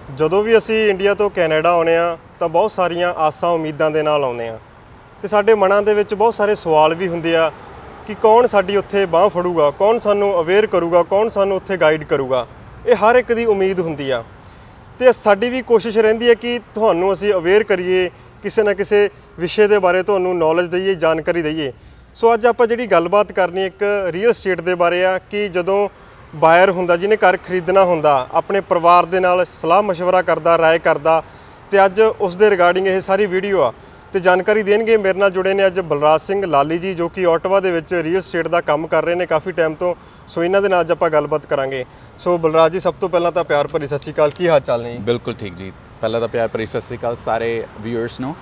ਜਦੋਂ ਵੀ ਅਸੀਂ ਇੰਡੀਆ ਤੋਂ ਕੈਨੇਡਾ ਆਉਂਦੇ ਆ ਤਾਂ ਬਹੁਤ ਸਾਰੀਆਂ ਆਸਾਂ ਉਮੀਦਾਂ ਦੇ ਨਾਲ ਆਉਂਦੇ ਆ ਤੇ ਸਾਡੇ ਮਨਾਂ ਦੇ ਵਿੱਚ ਬਹੁਤ ਸਾਰੇ ਸਵਾਲ ਵੀ ਹੁੰਦੇ ਆ ਕਿ ਕੌਣ ਸਾਡੀ ਉੱਥੇ ਬਾਂਹ ਫੜੂਗਾ, ਕੌਣ ਸਾਨੂੰ ਅਵੇਅਰ ਕਰੂਗਾ, ਕੌਣ ਸਾਨੂੰ ਉੱਥੇ ਗਾਈਡ ਕਰੂਗਾ। ਇਹ ਹਰ ਇੱਕ ਦੀ ਉਮੀਦ ਹੁੰਦੀ ਆ ਤੇ ਸਾਡੀ ਵੀ ਕੋਸ਼ਿਸ਼ ਰਹਿੰਦੀ ਹੈ ਕਿ ਤੁਹਾਨੂੰ ਅਸੀਂ ਅਵੇਅਰ ਕਰੀਏ, ਕਿਸੇ ਨਾ ਕਿਸੇ ਵਿਸ਼ੇ ਦੇ ਬਾਰੇ ਤੁਹਾਨੂੰ ਨੌਲੇਜ ਦਈਏ, ਜਾਣਕਾਰੀ ਦਈਏ। ਸੋ ਅੱਜ ਆਪਾਂ ਜਿਹੜੀ ਗੱਲਬਾਤ ਕਰਨੀ ਇੱਕ ਰੀਅਲ ਸਟੇਟ ਦੇ ਬਾਰੇ ਆ ਕਿ ਜਦੋਂ ਬਾਇਰ ਹੁੰਦਾ, ਜਿਹਨੇ ਘਰ ਖਰੀਦਣਾ ਹੁੰਦਾ, ਆਪਣੇ ਪਰਿਵਾਰ ਦੇ ਨਾਲ ਸਲਾਹ ਮਸ਼ਵਰਾ ਕਰਦਾ, ਰਾਏ ਕਰਦਾ ਤੇ ਅੱਜ ਉਸ ਦੇ ਰਿਗਾਰਡਿੰਗ ਇਹ ਸਾਰੀ ਵੀਡੀਓ ਆ ਤੇ ਜਾਣਕਾਰੀ ਦੇਣਗੇ। ਮੇਰੇ ਨਾਲ ਜੁੜੇ ਨੇ ਅੱਜ ਬਲਰਾਜ ਸਿੰਘ ਲਾਲੀ ਜੀ, ਜੋ ਕਿ ਆਟਵਾ ਦੇ ਵਿੱਚ ਰੀਅਲ ਸਟੇਟ ਦਾ ਕੰਮ ਕਰ ਰਹੇ ਨੇ ਕਾਫੀ ਟਾਈਮ ਤੋਂ। ਸੋ ਇਹਨਾਂ ਦੇ ਨਾਲ ਅੱਜ ਆਪਾਂ ਗੱਲਬਾਤ ਕਰਾਂਗੇ। ਸੋ ਬਲਰਾਜ ਜੀ, ਸਭ ਤੋਂ ਪਹਿਲਾਂ ਤਾਂ ਪਿਆਰ ਭਰੀ ਸਤਿ ਸ਼੍ਰੀ ਅਕਾਲ, ਕੀ ਹਾਲ ਚਾਲ ਨੇ ਜੀ? ਬਿਲਕੁਲ ਠੀਕ ਜੀ। ਪਹਿਲਾਂ ਤਾਂ ਪਿਆਰ ਭਰੀ ਸਤਿ ਸ਼੍ਰੀ ਅਕਾਲ ਸਾਰੇ ਵਿਊਅਰਸ ਨੂੰ।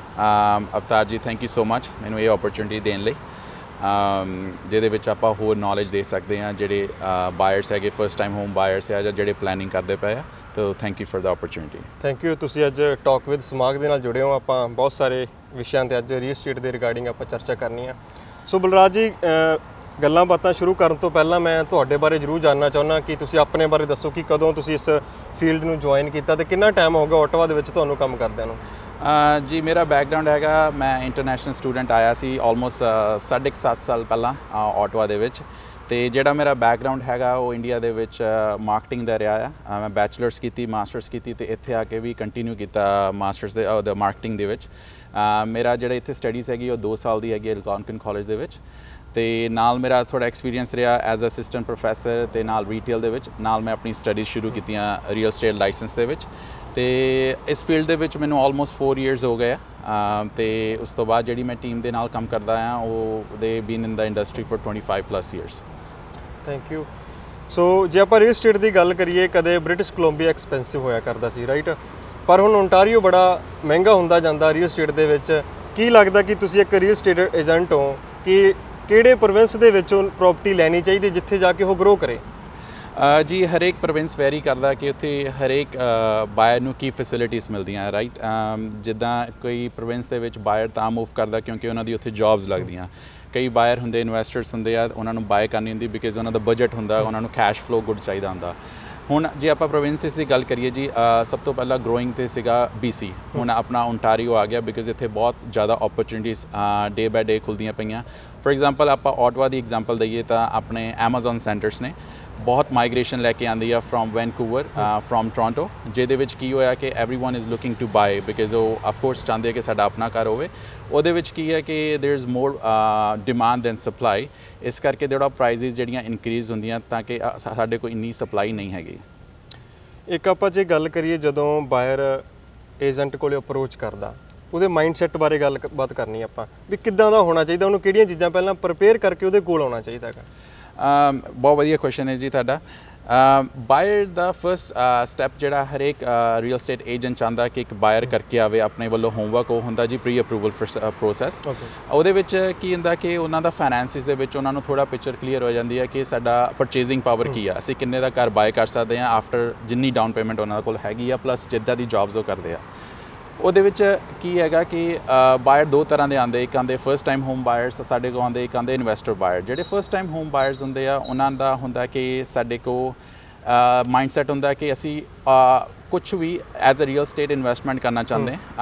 ਅਵਤਾਰ ਜੀ, ਥੈਂਕ ਯੂ ਸੋ ਮਚ ਮੈਨੂੰ ਇਹ ਓਪਰਚੁਨਿਟੀ ਦੇਣ ਲਈ, ਜਿਹਦੇ ਵਿੱਚ ਆਪਾਂ ਹੋਰ ਨੌਲੇਜ ਦੇ ਸਕਦੇ ਹਾਂ ਜਿਹੜੇ ਬਾਇਰਸ ਹੈਗੇ, ਫਸਟ ਟਾਈਮ ਹੋਮ ਬਾਇਰਸ ਆ ਜਾਂ ਜਿਹੜੇ ਪਲੈਨਿੰਗ ਕਰਦੇ ਪਏ ਆ। ਤਾਂ thank you for the opportunity. Thank you. ਤੁਸੀਂ ਅੱਜ ਟਾਕ ਵਿਦ ਸਮਾਗ ਦੇ ਨਾਲ ਜੁੜੇ ਹੋ। ਆਪਾਂ ਬਹੁਤ ਸਾਰੇ ਵਿਸ਼ਿਆਂ ਤੇ ਅੱਜ ਰੀਅਲ ਸਟੇਟ ਦੇ ਰਿਗਾਰਡਿੰਗ ਆਪਾਂ ਚਰਚਾ ਕਰਨੀ ਆ। ਸੋ ਬਲਰਾਜ ਜੀ, ਗੱਲਾਂ ਬਾਤਾਂ ਸ਼ੁਰੂ ਕਰਨ ਤੋਂ ਪਹਿਲਾਂ ਮੈਂ ਤੁਹਾਡੇ ਬਾਰੇ ਜ਼ਰੂਰ ਜਾਣਨਾ ਚਾਹੁੰਦਾ ਕਿ ਤੁਸੀਂ ਆਪਣੇ ਬਾਰੇ ਦੱਸੋ ਕਿ ਕਦੋਂ ਤੁਸੀਂ ਇਸ ਫੀਲਡ ਨੂੰ ਜੁਆਇਨ ਕੀਤਾ ਤੇ ਕਿੰਨਾ ਟਾਈਮ ਹੋ ਗਿਆ ਆਟਵਾ ਦੇ ਵਿੱਚ ਤੁਹਾਨੂੰ ਕੰਮ ਕਰਦਿਆਂ ਨੂੰ? ਜੀ, ਮੇਰਾ ਬੈਕਗਰਾਉਂਡ ਹੈਗਾ, ਮੈਂ ਇੰਟਰਨੈਸ਼ਨਲ ਸਟੂਡੈਂਟ ਆਇਆ ਸੀ ਆਲਮੋਸਟ 7.5 ਸਾਲ ਪਹਿਲਾਂ ਆਟਵਾ ਦੇ ਵਿੱਚ। ਤੇ ਜਿਹੜਾ ਮੇਰਾ ਬੈਕਗਰਾਉਂਡ ਹੈਗਾ ਉਹ ਇੰਡੀਆ ਦੇ ਵਿੱਚ ਮਾਰਕੀਟਿੰਗ ਦਾ ਰਿਹਾ ਆ। ਮੈਂ ਬੈਚਲਰਸ ਕੀਤੀ, ਮਾਸਟਰਸ ਕੀਤੀ ਤੇ ਇੱਥੇ ਆ ਕੇ ਵੀ ਕੰਟੀਨਿਊ ਕੀਤਾ ਮਾਸਟਰਸ ਦੇ ਮਾਰਕੀਟਿੰਗ ਦੇ ਵਿੱਚ। ਮੇਰਾ ਜਿਹੜਾ ਇੱਥੇ ਸਟੱਡੀਜ਼ ਹੈਗੀ ਉਹ 2 ਸਾਲ ਦੀ ਹੈਗੀ ਐਲਗੋਨਕਨ ਕਾਲਜ ਦੇ ਵਿੱਚ। ਤੇ ਨਾਲ ਮੇਰਾ ਥੋੜਾ ਐਕਸਪੀਰੀਅੰਸ ਰਿਹਾ ਐਜ਼ ਅਸਿਸਟੈਂਟ ਪ੍ਰੋਫੈਸਰ ਤੇ ਨਾਲ ਰੀਟੇਲ ਦੇ ਵਿੱਚ। ਨਾਲ ਮੈਂ ਆਪਣੀ ਸਟੱਡੀਜ਼ ਸ਼ੁਰੂ ਕੀਤੀਆਂ ਰੀਅਲ ਸਟੇਟ ਲਾਇਸੈਂਸ ਦੇ ਵਿੱਚ। ਤੇ ਇਸ ਫੀਲਡ ਦੇ ਵਿੱਚ ਮੈਨੂੰ ਆਲਮੋਸਟ 4 ਇਅਰਸ ਹੋ ਗਏ ਆ। ਤੇ ਉਸ ਤੋਂ ਬਾਅਦ ਜਿਹੜੀ ਮੈਂ ਟੀਮ ਦੇ ਨਾਲ ਕੰਮ ਕਰਦਾ ਆ ਉਹ they been in the industry for 25+ years. Thank you. So ਜੇ ਆਪਾਂ ਰੀਅਲ ਸਟੇਟ ਦੀ ਗੱਲ ਕਰੀਏ, ਕਦੇ ਬ੍ਰਿਟਿਸ਼ ਕੋਲੰਬੀਆ ਐਕਸਪੈਂਸਿਵ ਹੋਇਆ ਕਰਦਾ ਸੀ, ਰਾਈਟ? ਪਰ ਹੁਣ ਓਨਟਾਰੀਓ ਬੜਾ ਮਹਿੰਗਾ ਹੁੰਦਾ ਜਾਂਦਾ ਰੀਅਲ ਸਟੇਟ ਦੇ ਵਿੱਚ। ਕੀ ਲੱਗਦਾ ਕਿ ਤੁਸੀਂ ਇੱਕ ਰੀਅਲ ਸਟੇਟ ਏਜੰਟ ਹੋ ਕਿ ਕਿਹੜੇ ਪ੍ਰੋਵਿੰਸ ਦੇ ਵਿੱਚੋਂ ਪ੍ਰਾਪਰਟੀ ਲੈਣੀ ਚਾਹੀਦੀ ਜਿੱਥੇ ਜਾ ਕੇ ਉਹ ਗਰੋ ਕਰੇ? ਜੀ, ਹਰੇਕ ਪ੍ਰੋਵਿੰਸ ਵੈਰੀ ਕਰਦਾ ਕਿ ਉੱਥੇ ਹਰੇਕ ਬਾਇਰ ਨੂੰ ਕੀ ਫੈਸਿਲਿਟੀਜ਼ ਮਿਲਦੀਆਂ, ਰਾਈਟ? ਜਿੱਦਾਂ ਕੋਈ ਪ੍ਰੋਵਿੰਸ ਦੇ ਵਿੱਚ ਬਾਇਰ ਤਾਂ ਮੂਵ ਕਰਦਾ ਕਿਉਂਕਿ ਉਹਨਾਂ ਦੀ ਉੱਥੇ ਜੌਬਸ ਲੱਗਦੀਆਂ। ਕਈ ਬਾਇਰ ਹੁੰਦੇ, ਇਨਵੈਸਟਰਸ ਹੁੰਦੇ ਆ, ਉਹਨਾਂ ਨੂੰ ਬਾਏ ਕਰਨੀ ਹੁੰਦੀ ਬਿਕਾਜ਼ ਉਹਨਾਂ ਦਾ ਬਜਟ ਹੁੰਦਾ, ਉਹਨਾਂ ਨੂੰ ਕੈਸ਼ ਫਲੋ ਗੁੱਡ ਚਾਹੀਦਾ ਹੁੰਦਾ। ਹੁਣ ਜੇ ਆਪਾਂ ਪ੍ਰੋਵਿੰਸਿਸ ਦੀ ਗੱਲ ਕਰੀਏ ਜੀ, ਸਭ ਤੋਂ ਪਹਿਲਾਂ ਗਰੋਇੰਗ 'ਤੇ ਸੀਗਾ BC। ਹੁਣ ਆਪਣਾ ਓਨਟਾਰੀਓ ਆ ਗਿਆ ਬਿਕਾਜ਼ ਇੱਥੇ ਬਹੁਤ ਜ਼ਿਆਦਾ ਓਪਰਚੁਨਿਟੀਜ਼ ਡੇ ਬਾਏ ਡੇ ਖੁੱਲ੍ਹਦੀਆਂ ਪਈਆਂ। ਫੋਰ ਐਗਜ਼ਾਮਪਲ ਆਪਾਂ ਆਟਵਾ ਦੀ ਐਗਜ਼ਾਮਪਲ ਦਈਏ ਤਾਂ ਆਪਣੇ ਐਮਾਜ਼ੋਨ ਸੈਂਟਰਸ ਨੇ ਬਹੁਤ ਮਾਈਗ੍ਰੇਸ਼ਨ ਲੈ ਕੇ ਆਉਂਦੀ ਆ ਫਰੋਮ ਵੈਨਕੂਵਰ, ਫਰੋਮ ਟੋਰਾਂਟੋ, ਜਿਹਦੇ ਵਿੱਚ ਕੀ ਹੋਇਆ ਕਿ everyone is looking to buy because ਉਹ ਆਫਕੋਰਸ ਚਾਹੁੰਦੇ ਆ ਕਿ ਸਾਡਾ ਆਪਣਾ ਘਰ ਹੋਵੇ। ਉਹਦੇ ਵਿੱਚ ਕੀ ਹੈ ਕਿ there is more demand than supply. ਇਸ ਕਰਕੇ ਜਿਹੜਾ ਪ੍ਰਾਈਸਿਸ ਜਿਹੜੀਆਂ ਇਨਕਰੀਜ਼ ਹੁੰਦੀਆਂ ਤਾਂ ਕਿ ਸਾਡੇ ਕੋਲ ਇੰਨੀ ਸਪਲਾਈ ਨਹੀਂ ਹੈਗੀ। ਇੱਕ ਆਪਾਂ ਜੇ ਗੱਲ ਕਰੀਏ, ਜਦੋਂ ਬਾਇਰ ਏਜੰਟ ਕੋਲੇ ਅਪਰੋਚ ਕਰਦਾ, ਉਹਦੇ ਮਾਈਂਡਸੈਟ ਬਾਰੇ ਗੱਲਬਾਤ ਕਰਨੀ ਆਪਾਂ ਵੀ ਕਿੱਦਾਂ ਦਾ ਹੋਣਾ ਚਾਹੀਦਾ, ਉਹਨੂੰ ਕਿਹੜੀਆਂ ਚੀਜ਼ਾਂ ਪਹਿਲਾਂ ਪ੍ਰਪੇਅਰ ਕਰਕੇ ਉਹਦੇ ਕੋਲ ਆਉਣਾ ਚਾਹੀਦਾ ਹੈਗਾ? ਬਹੁਤ ਵਧੀਆ ਕੁਐਸਚਨ ਹੈ ਜੀ ਤੁਹਾਡਾ। ਬਾਇਰ ਦਾ ਫਸਟ ਸਟੈਪ ਜਿਹੜਾ ਹਰੇਕ ਰੀਅਲ ਸਟੇਟ ਏਜੰਟ ਚਾਹੁੰਦਾ ਕਿ ਇੱਕ ਬਾਇਰ ਕਰਕੇ ਆਵੇ ਆਪਣੇ ਵੱਲੋਂ ਹੋਮਵਰਕ, ਉਹ ਹੁੰਦਾ ਜੀ ਪ੍ਰੀ ਅਪਰੂਵਲ ਪ੍ਰੋਸੈਸ। ਉਹਦੇ ਵਿੱਚ ਕੀ ਹੁੰਦਾ ਕਿ ਉਹਨਾਂ ਦਾ ਫਾਈਨੈਂਸਿਸ ਦੇ ਵਿੱਚ ਉਹਨਾਂ ਨੂੰ ਥੋੜਾ ਪਿਕਚਰ ਕਲੀਅਰ ਹੋ ਜਾਂਦੀ ਹੈ ਕਿ ਸਾਡਾ ਪਰਚੇਜ਼ਿੰਗ ਪਾਵਰ ਕੀ ਆ, ਅਸੀਂ ਕਿੰਨੇ ਦਾ ਘਰ ਬਾਏ ਕਰ ਸਕਦੇ ਹਾਂ ਆਫਟਰ ਜਿੰਨੀ ਡਾਊਨ ਪੇਮੈਂਟ ਉਹਨਾਂ ਕੋਲ ਹੈਗੀ ਆ, ਪਲੱਸ ਜਿੱਦਾਂ ਦੀ ਜੌਬਸ ਉਹ ਕਰਦੇ ਆ। ਉਹਦੇ ਵਿੱਚ ਕੀ ਹੈਗਾ ਕਿ ਬਾਇਰ 2 ਤਰ੍ਹਾਂ ਦੇ ਆਉਂਦੇ, ਇੱਕ ਆਉਂਦੇ ਫਸਟ ਟਾਈਮ ਹੋਮ ਬਾਇਰਸ ਸਾਡੇ ਕੋਲ ਆਉਂਦੇ, ਇੱਕ ਆਉਂਦੇ ਇਨਵੈਸਟਰ ਬਾਇਰ। ਜਿਹੜੇ ਫਸਟ ਟਾਈਮ ਹੋਮ ਬਾਇਰਸ ਹੁੰਦੇ ਆ ਉਹਨਾਂ ਦਾ ਹੁੰਦਾ ਕਿ ਸਾਡੇ ਕੋਲ ਮਾਈਂਡਸੈਟ ਹੁੰਦਾ ਕਿ ਅਸੀਂ ਕੁਛ ਵੀ as a real estate investment ਕਰਨਾ ਚਾਹੁੰਦੇ,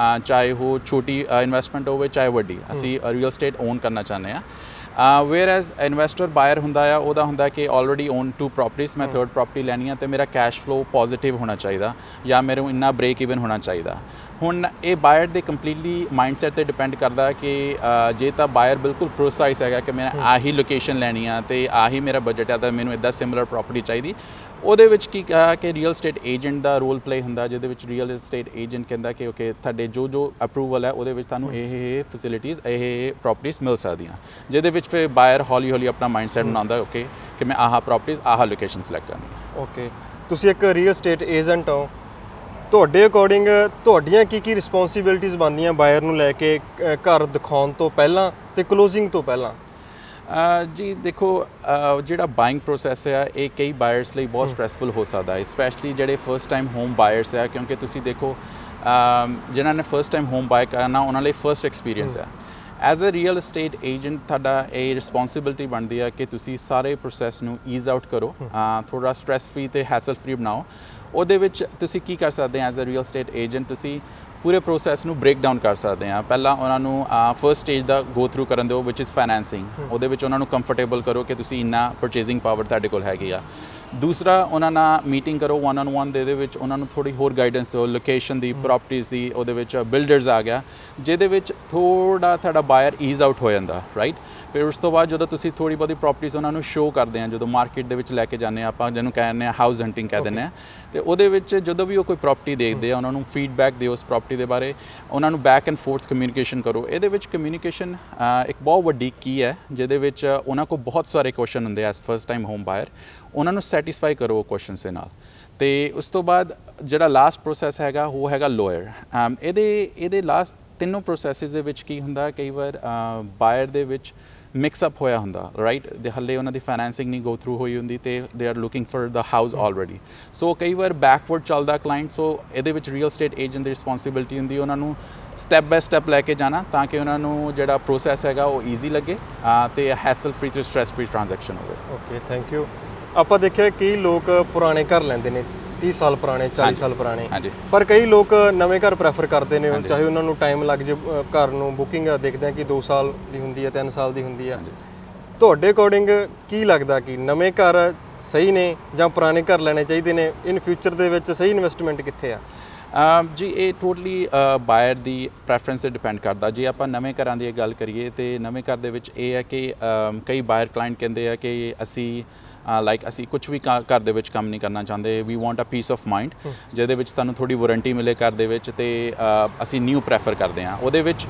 ਚਾਹੇ ਉਹ ਛੋਟੀ ਇਨਵੈਸਟਮੈਂਟ ਹੋਵੇ ਚਾਹੇ ਵੱਡੀ, ਅਸੀਂ ਰੀਅਲ ਸਟੇਟ ਓਨ ਕਰਨਾ ਚਾਹੁੰਦੇ ਹਾਂ। ਵੇਅਰ ਐਜ਼ ਇਨਵੈਸਟਰ ਬਾਇਰ ਹੁੰਦਾ ਆ, ਉਹਦਾ ਹੁੰਦਾ ਕਿ ਆਲਰੇਡੀ ਓਨ 2 ਪ੍ਰੋਪਰਟੀਜ਼, ਮੈਂ 3rd ਪ੍ਰੋਪਰਟੀ ਲੈਣੀ ਆ ਤੇ ਮੇਰਾ ਕੈਸ਼ ਫਲੋ ਪੋਜ਼ਿਟਿਵ ਹੋਣਾ ਚਾਹੀਦਾ ਜਾਂ ਮੇਰੇ ਇੰਨਾ ਬ੍ਰੇਕ ਇਵਨ ਹੋਣਾ ਚਾਹੀਦਾ। ਹੁਣ ਇਹ ਬਾਇਰ ਦੇ ਕੰਪਲੀਟਲੀ ਮਾਈਂਡਸੈਟ 'ਤੇ ਡਿਪੈਂਡ ਕਰਦਾ ਕਿ ਜੇ ਤਾਂ ਬਾਇਰ ਬਿਲਕੁਲ ਪ੍ਰੋਸਾਈਜ਼ ਹੈਗਾ ਕਿ ਮੈਂ ਆਹੀ ਲੋਕੇਸ਼ਨ ਲੈਣੀ ਆ ਤੇ ਆਹੀ ਮੇਰਾ ਬਜਟ ਆ ਤਾਂ ਮੈਨੂੰ ਇੱਦਾਂ ਸਿਮਿਲਰ ਪ੍ਰੋਪਰਟੀ ਚਾਹੀਦੀ, ਉਹਦੇ ਵਿੱਚ ਕੀ ਕਿ ਰੀਅਲ ਸਟੇਟ ਏਜੰਟ ਦਾ ਰੋਲ ਪਲੇ ਹੁੰਦਾ, ਜਿਹਦੇ ਵਿੱਚ ਰੀਅਲ ਸਟੇਟ ਏਜੰਟ ਕਹਿੰਦਾ ਕਿ ਓਕੇ ਤੁਹਾਡੇ ਜੋ ਅਪਰੂਵਲ ਹੈ ਉਹਦੇ ਵਿੱਚ ਤੁਹਾਨੂੰ ਇਹ ਫੈਸਿਲਿਟੀਜ਼, ਇਹ ਪ੍ਰੋਪਰਟੀਜ਼ ਮਿਲ ਸਕਦੀਆਂ, ਜਿਹਦੇ ਵਿੱਚ ਫਿਰ ਬਾਇਰ ਹੌਲੀ ਹੌਲੀ ਆਪਣਾ ਮਾਈਂਡਸੈਟ ਬਣਾਉਂਦਾ ਓਕੇ ਕਿ ਮੈਂ ਆਹ ਪ੍ਰੋਪਰਟੀਜ਼ ਆਹ ਲੋਕੇਸ਼ਨ ਸਿਲੈਕਟ ਕਰਨੀ ਹੈ। ਓਕੇ, ਤੁਸੀਂ ਇੱਕ ਰੀਅਲ ਸਟੇਟ ਏਜੰਟ ਹੋ, ਤੁਹਾਡੇ ਅਕੋਰਡਿੰਗ ਤੁਹਾਡੀਆਂ ਕੀ ਰਿਸਪੌਂਸਿਬਿਲਿਟੀਜ਼ ਬਣਦੀਆਂ ਬਾਇਰ ਨੂੰ ਲੈ ਕੇ ਘਰ ਦਿਖਾਉਣ ਤੋਂ ਪਹਿਲਾਂ ਤੇ ਕਲੋਜ਼ਿੰਗ ਤੋਂ ਪਹਿਲਾਂ? ਜੀ ਦੇਖੋ, ਜਿਹੜਾ ਬਾਇੰਗ ਪ੍ਰੋਸੈਸ ਹੈ ਇਹ ਕਈ ਬਾਇਰਸ ਲਈ ਬਹੁਤ ਸਟ੍ਰੈਸਫੁਲ ਹੋ ਸਕਦਾ ਹੈ, ਸਪੈਸ਼ਲੀ ਜਿਹੜੇ ਫਸਟ ਟਾਈਮ ਹੋਮ ਬਾਇਰਸ ਹੈ, ਕਿਉਂਕਿ ਤੁਸੀਂ ਦੇਖੋ ਜਿਨ੍ਹਾਂ ਨੇ ਫਸਟ ਟਾਈਮ ਹੋਮ ਬਾਏ ਕਰਨਾ ਉਹਨਾਂ ਲਈ ਫਸਟ ਐਕਸਪੀਰੀਅੰਸ ਹੈ। As a real estate agent ਤੁਹਾਡਾ ਇਹ ਰਿਸਪੌਂਸਿਬਿਲਿਟੀ ਬਣਦੀ ਹੈ ਕਿ ਤੁਸੀਂ ਸਾਰੇ ਪ੍ਰੋਸੈਸ ਨੂੰ ਈਜ਼ ਆਊਟ ਕਰੋ, ਥੋੜ੍ਹਾ ਸਟ੍ਰੈਸ ਫਰੀ ਅਤੇ ਹੈਸਲ ਫਰੀ ਬਣਾਓ। ਉਹਦੇ ਵਿੱਚ ਤੁਸੀਂ ਕੀ ਕਰ ਸਕਦੇ ਆ as a real estate agent, ਤੁਸੀਂ ਪੂਰੇ ਪ੍ਰੋਸੈਸ ਨੂੰ ਬ੍ਰੇਕ ਡਾਊਨ ਕਰ ਸਕਦੇ ਆ। ਪਹਿਲਾਂ ਉਹਨਾਂ ਨੂੰ ਫਰਸਟ ਸਟੇਜ ਦਾ ਗੋ ਥਰੂ ਕਰਨ ਦਿਓ ਵਿਚ ਇਜ਼ ਫਾਈਨੈਂਸਿੰਗ। ਉਹਦੇ ਵਿੱਚ ਉਹਨਾਂ ਨੂੰ ਕੰਫਰਟੇਬਲ ਕਰੋ ਕਿ ਤੁਸੀਂ ਇੰਨਾ ਪਰਚੇਜ਼ਿੰਗ ਪਾਵਰ ਤੁਹਾਡੇ ਕੋਲ ਹੈਗੀ ਆ। ਦੂਸਰਾ, ਉਹਨਾਂ ਨਾਲ ਮੀਟਿੰਗ ਕਰੋ 1-on-1 ਦੇ ਵਿੱਚ ਉਹਨਾਂ ਨੂੰ ਥੋੜ੍ਹੀ ਹੋਰ ਗਾਈਡੈਂਸ ਦਿਓ, ਲੋਕੇਸ਼ਨ ਦੀ, ਪ੍ਰੋਪਰਟੀਜ਼ ਦੀ। ਉਹਦੇ ਵਿੱਚ ਬਿਲਡਰਸ ਆ ਗਿਆ ਜਿਹਦੇ ਵਿੱਚ ਥੋੜ੍ਹਾ ਤੁਹਾਡਾ ਬਾਇਰ ਈਜ਼ ਆਊਟ ਹੋ ਜਾਂਦਾ, ਰਾਈਟ। ਫਿਰ ਉਸ ਤੋਂ ਬਾਅਦ ਜਦੋਂ ਤੁਸੀਂ ਥੋੜ੍ਹੀ ਬਹੁਤੀ ਪ੍ਰੋਪਰਟੀਜ਼ ਉਹਨਾਂ ਨੂੰ ਸ਼ੋਅ ਕਰਦੇ ਆ, ਜਦੋਂ ਮਾਰਕੀਟ ਦੇ ਵਿੱਚ ਲੈ ਕੇ ਜਾਂਦੇ ਆ, ਆਪਾਂ ਜਿਹਨੂੰ ਕਹਿੰਦੇ ਆ ਹਾਊਸ ਹੰਟਿੰਗ ਕਹਿ ਦਿੰਦੇ ਆ, ਅਤੇ ਉਹਦੇ ਵਿੱਚ ਜਦੋਂ ਵੀ ਉਹ ਕੋਈ ਪ੍ਰੋਪਰਟੀ ਦੇਖਦੇ ਆ ਉਹਨਾਂ ਨੂੰ ਫੀਡਬੈਕ ਦਿਓ ਉਸ ਪ੍ਰੋਪਰਟੀ ਦੇ ਬਾਰੇ, ਉਹਨਾਂ ਨੂੰ ਬੈਕ ਐਂਡ ਫੋਰਥ ਕਮਿਊਨੀਕੇਸ਼ਨ ਕਰੋ। ਇਹਦੇ ਵਿੱਚ ਕਮਿਊਨੀਕੇਸ਼ਨ ਇੱਕ ਬਹੁਤ ਵੱਡੀ ਕੀ ਹੈ ਜਿਹਦੇ ਵਿੱਚ ਉਹਨਾਂ ਕੋਲ ਬਹੁਤ ਸਾਰੇ ਕੁਐਸਚਨ ਹੁੰਦੇ ਐਜ਼ ਫਸਟ ਟਾਈਮ ਹੋਮ ਬਾਇਰ, ਉਹਨਾਂ ਨੂੰ ਸੈਟੀਸਫਾਈ ਕਰੋ ਉਹ ਕੁਐਸਚਨਸ ਦੇ ਨਾਲ। ਅਤੇ ਉਸ ਤੋਂ ਬਾਅਦ ਜਿਹੜਾ ਲਾਸਟ ਪ੍ਰੋਸੈਸ ਹੈਗਾ ਉਹ ਹੈਗਾ ਲੋਇਰ। ਇਹਦੇ ਲਾਸਟ ਤਿੰਨੋਂ ਪ੍ਰੋਸੈਸਿਸ ਦੇ ਵਿੱਚ ਕੀ ਹੁੰਦਾ, ਕਈ ਵਾਰ ਬਾਇਰ ਦੇ ਵਿੱਚ ਮਿਕਸ ਅਪ ਹੋਇਆ ਹੁੰਦਾ, ਰਾਈਟ। ਦੇ ਹੱਲੇ ਉਹਨਾਂ ਦੀ ਫਾਈਨੈਂਸਿੰਗ ਨਹੀਂ ਗੋ ਥਰੂ ਹੋਈ ਹੁੰਦੀ ਅਤੇ they are looking for the house already. So ਕਈ ਵਾਰ ਬੈਕਵਰਡ ਚੱਲਦਾ ਕਲਾਇੰਟ। ਸੋ ਇਹਦੇ ਵਿੱਚ ਰੀਅਲ estate ਏਜੰਟ ਦੀ ਰਿਸਪੌਂਸਿਬਿਲਿਟੀ ਹੁੰਦੀ ਉਹਨਾਂ ਨੂੰ ਸਟੈਪ ਬਾਏ ਸਟੈਪ ਲੈ ਕੇ ਜਾਣਾ ਤਾਂ ਕਿ ਉਹਨਾਂ ਨੂੰ ਜਿਹੜਾ ਪ੍ਰੋਸੈਸ ਹੈਗਾ ਉਹ ਈਜ਼ੀ ਲੱਗੇ ਅਤੇ ਹੈਸਲ ਫਰੀ ਅਤੇ ਸਟ੍ਰੈਸ ਫਰੀ ਟ੍ਰਾਂਜੈਕਸ਼ਨ ਹੋਵੇ। Okay, thank you. ਆਪਾਂ ਦੇਖਿਆ ਕਈ ਲੋਕ ਪੁਰਾਣੇ ਘਰ ਲੈਂਦੇ ਨੇ, 30 ਸਾਲ ਪੁਰਾਣੇ, 40 ਸਾਲ ਪੁਰਾਣੇ, ਪਰ ਕਈ ਲੋਕ ਨਵੇਂ ਘਰ ਪ੍ਰੈਫਰ ਕਰਦੇ ਨੇ, ਚਾਹੇ ਉਹਨਾਂ ਨੂੰ ਟਾਈਮ ਲੱਗ ਜੇ ਘਰ ਨੂੰ। ਬੁਕਿੰਗ ਦੇਖਦੇ ਆ ਕਿ 2 ਸਾਲ ਦੀ ਹੁੰਦੀ ਹੈ, 3 ਸਾਲ ਦੀ ਹੁੰਦੀ ਹੈ। ਤੁਹਾਡੇ ਅਕੋਰਡਿੰਗ ਕੀ ਲੱਗਦਾ ਕਿ ਨਵੇਂ ਘਰ ਸਹੀ ਨੇ ਜਾਂ ਪੁਰਾਣੇ ਘਰ ਲੈਣੇ ਚਾਹੀਦੇ ਨੇ? ਇਨ ਫਿਊਚਰ ਦੇ ਵਿੱਚ ਸਹੀ ਇਨਵੈਸਟਮੈਂਟ ਕਿੱਥੇ ਆ? ਜੀ ਇਹ ਟੋਟਲੀ ਬਾਇਰ ਦੀ ਪ੍ਰੈਫਰੈਂਸ 'ਤੇ ਡਿਪੈਂਡ ਕਰਦਾ। ਜੇ ਆਪਾਂ ਨਵੇਂ ਘਰਾਂ ਦੀ ਗੱਲ ਕਰੀਏ ਤਾਂ ਨਵੇਂ ਘਰ ਦੇ ਵਿੱਚ ਇਹ ਹੈ ਕਿ ਕਈ ਬਾਇਰ ਕਲਾਇੰਟ ਕਹਿੰਦੇ ਆ ਕਿ ਅਸੀਂ ਅਸੀਂ ਕੁਝ ਵੀ ਘਰ ਦੇ ਵਿੱਚ ਕੰਮ ਨਹੀਂ ਕਰਨਾ ਚਾਹੁੰਦੇ, we want a peace of mind ਜਿਹਦੇ ਵਿੱਚ ਤੁਹਾਨੂੰ ਥੋੜ੍ਹੀ ਵਾਰੰਟੀ ਮਿਲੇ ਘਰ ਦੇ ਵਿੱਚ, ਅਤੇ ਅਸੀਂ ਨਿਊ ਪ੍ਰੈਫਰ ਕਰਦੇ ਹਾਂ। ਉਹਦੇ ਵਿੱਚ